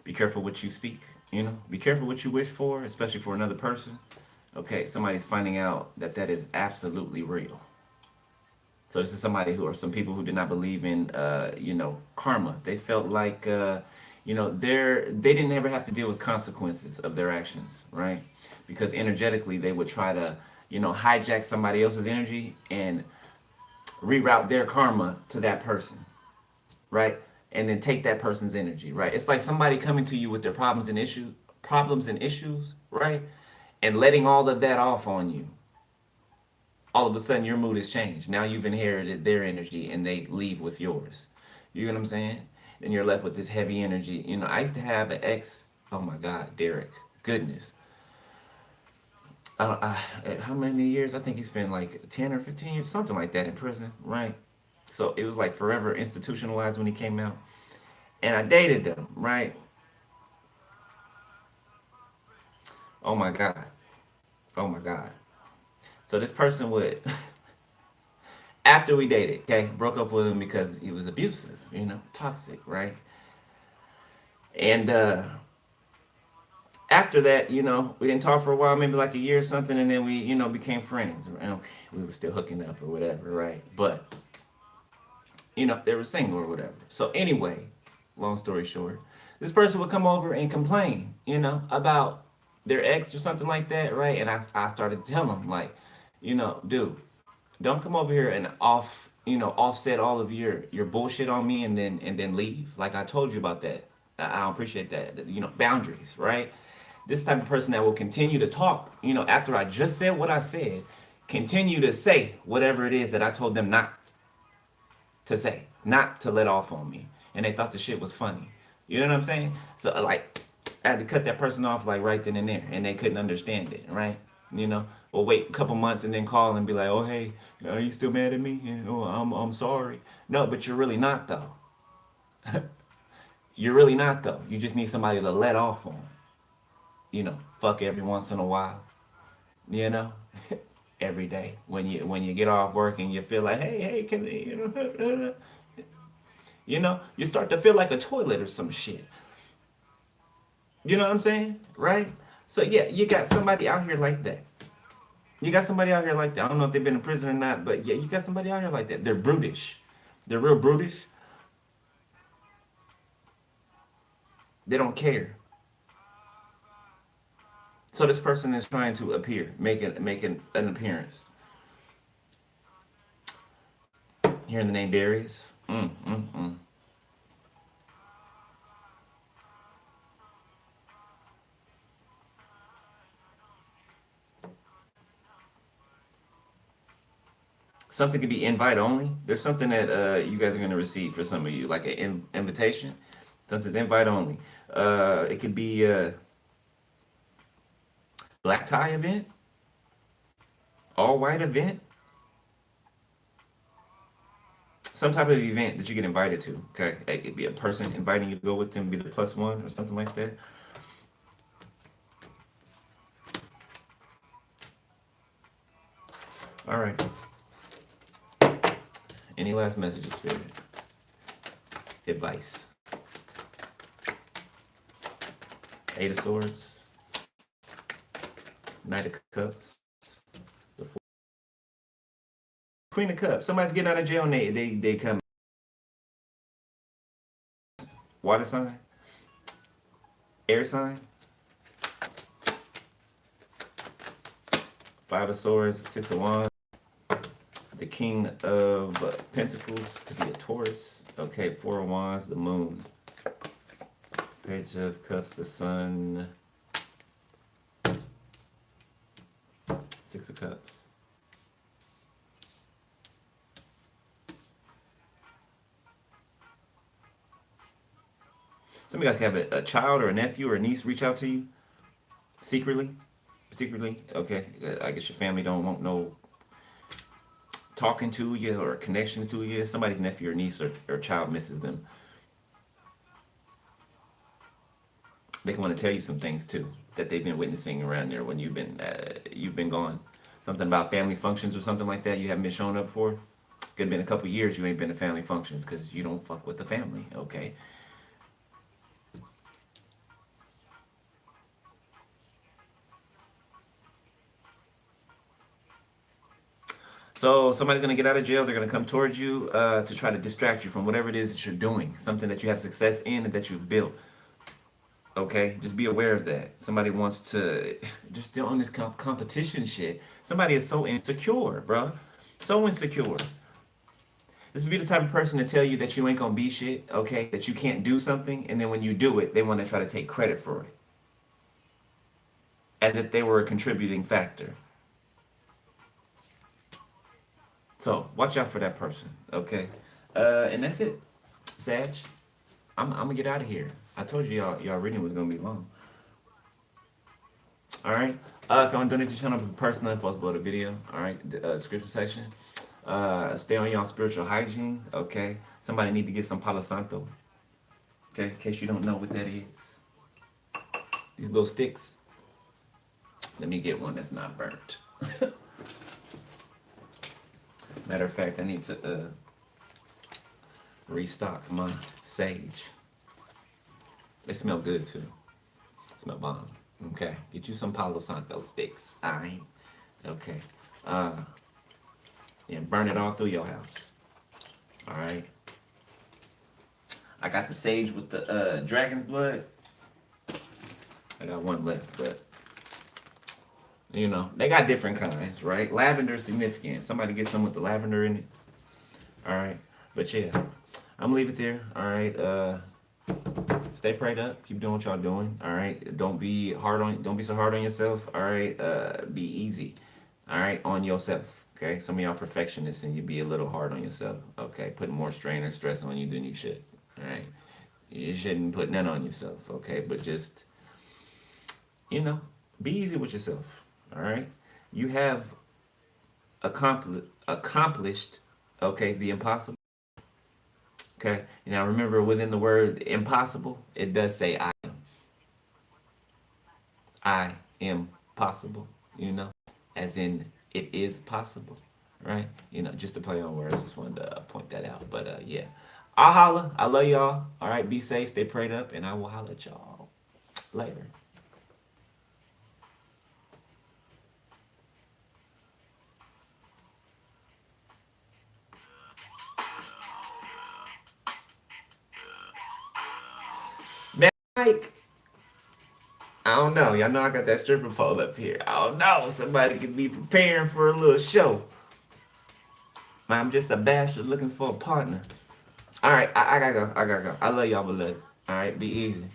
"Be careful what you speak." Be careful what you wish for, especially for another person. Okay, somebody's finding out that is absolutely real. So this is somebody or some people who did not believe in, karma. They felt like, they didn't ever have to deal with consequences of their actions, right? Because energetically they would try to, hijack somebody else's energy and reroute their karma to that person, right? And then take that person's energy, right? It's like somebody coming to you with their problems and issues, right? And letting all of that off on you. All of a sudden your mood has changed. Now you've inherited their energy and they leave with yours. You know what I'm saying? Then you're left with this heavy energy. You know, I used to have an ex. Oh my God, Derek. Goodness. How many years? I think he spent like 10 or 15 years, something like that in prison, right? So it was like forever institutionalized when he came out. And I dated them, right? Oh my God. Oh my God. So this person would, after we dated, okay, broke up with him because he was abusive, you know, toxic, right? And after that, you know, we didn't talk for a while, maybe like a year or something, and then we, you know, became friends. And okay, we were still hooking up or whatever, right? But, you know, they were single or whatever. So anyway, long story short, this person would come over and complain, you know, about their ex or something like that, right? And I started to tell him, like, you know, dude, don't come over here and offset all of your bullshit on me and then leave. Like I told you about that. I don't appreciate that. You know, boundaries, right? This type of person that will continue to talk, you know, after I just said what I said, continue to say whatever it is that I told them not to say, not to let off on me. And they thought the shit was funny. You know what I'm saying? So like I had to cut that person off like right then and there, and they couldn't understand it, right? You know, or wait a couple months and then call and be like, "Oh hey, are you still mad at me? You know, I'm sorry." No, but you're really not though. You're really not though. You just need somebody to let off on. You know, fuck every once in a while. You know, every day when you get off work and you feel like, hey, can they, you know, you start to feel like a toilet or some shit. You know what I'm saying, right? So yeah, you got somebody out here like that. You got somebody out here like that. I don't know if they've been in prison or not, but yeah, you got somebody out here like that. They're brutish. They're real brutish. They don't care. So this person is trying to appear, making an appearance. Hearing the name Darius. Something could be invite only. There's something that you guys are going to receive for some of you, like an invitation. Something's invite only. It could be a black tie event, all white event, some type of event that you get invited to. Okay, it could be a person inviting you to go with them, be the plus one or something like that. All right. Any last messages, Spirit? Advice. Eight of Swords. Knight of Cups. The Queen of Cups. Somebody's getting out of jail and they come. Water sign. Air sign. Five of Swords. Six of Wands. The King of Pentacles could be a Taurus. Okay, Four of Wands, the Moon. Page of Cups, the Sun. Six of Cups. Some of you guys can have a child or a nephew or a niece reach out to you secretly. Secretly, okay. I guess your family don't want no talking to you or a connection to you. Somebody's nephew or niece or child misses them. They can want to tell you some things too that they've been witnessing around there when you've been gone. Something about family functions or something like that you haven't been showing up for. Could have been a couple years you ain't been to family functions because you don't fuck with the family. Okay. So somebody's gonna get out of jail. They're gonna come towards you to try to distract you from whatever it is that you're doing, something that you have success in and that you've built. Okay, just be aware of that. Somebody wants to. They're still on this competition shit. Somebody is so insecure, bro. So insecure. This would be the type of person to tell you that you ain't gonna be shit, okay? That you can't do something, and then when you do it, they want to try to take credit for it. As if they were a contributing factor. So watch out for that person, okay? And that's it, Sag. I'm gonna get out of here. I told you y'all reading was gonna be long. All right. If you want to donate to the channel, personal info below the video. All right. The description section. Stay on y'all spiritual hygiene. Okay. Somebody need to get some Palo Santo. Okay. In case you don't know what that is. These little sticks. Let me get one that's not burnt. Matter of fact, I need to restock my sage. They smell good too. Smell bomb. Okay. Get you some Palo Santo sticks. Alright. Okay. Yeah, burn it all through your house. Alright. I got the sage with the dragon's blood. I got one left, but you know, they got different kinds, right? Lavender is significant. Somebody get some with the lavender in it. Alright. But yeah. I'm gonna leave it there. Alright. Stay prayed up. Keep doing what y'all doing. All right. Don't be so hard on yourself. All right. Be easy. All right. On yourself. Okay. Some of y'all perfectionists and you be a little hard on yourself. Okay. Putting more strain or stress on you than you should. All right. You shouldn't put none on yourself. Okay. But just, be easy with yourself. All right. You have accomplished, okay, the impossible. Okay, now remember within the word impossible, it does say I am. I am possible, as in it is possible, right? Just to play on words, just wanted to point that out. But yeah, I'll holla. I love y'all. All right, be safe, stay prayed up, and I will holla at y'all later. Mike. I don't know. Y'all know I got that stripper pole up here. I don't know. Somebody could be preparing for a little show. I'm just a bastard looking for a partner. All right, I gotta go. I love y'all, beloved. All right, be easy.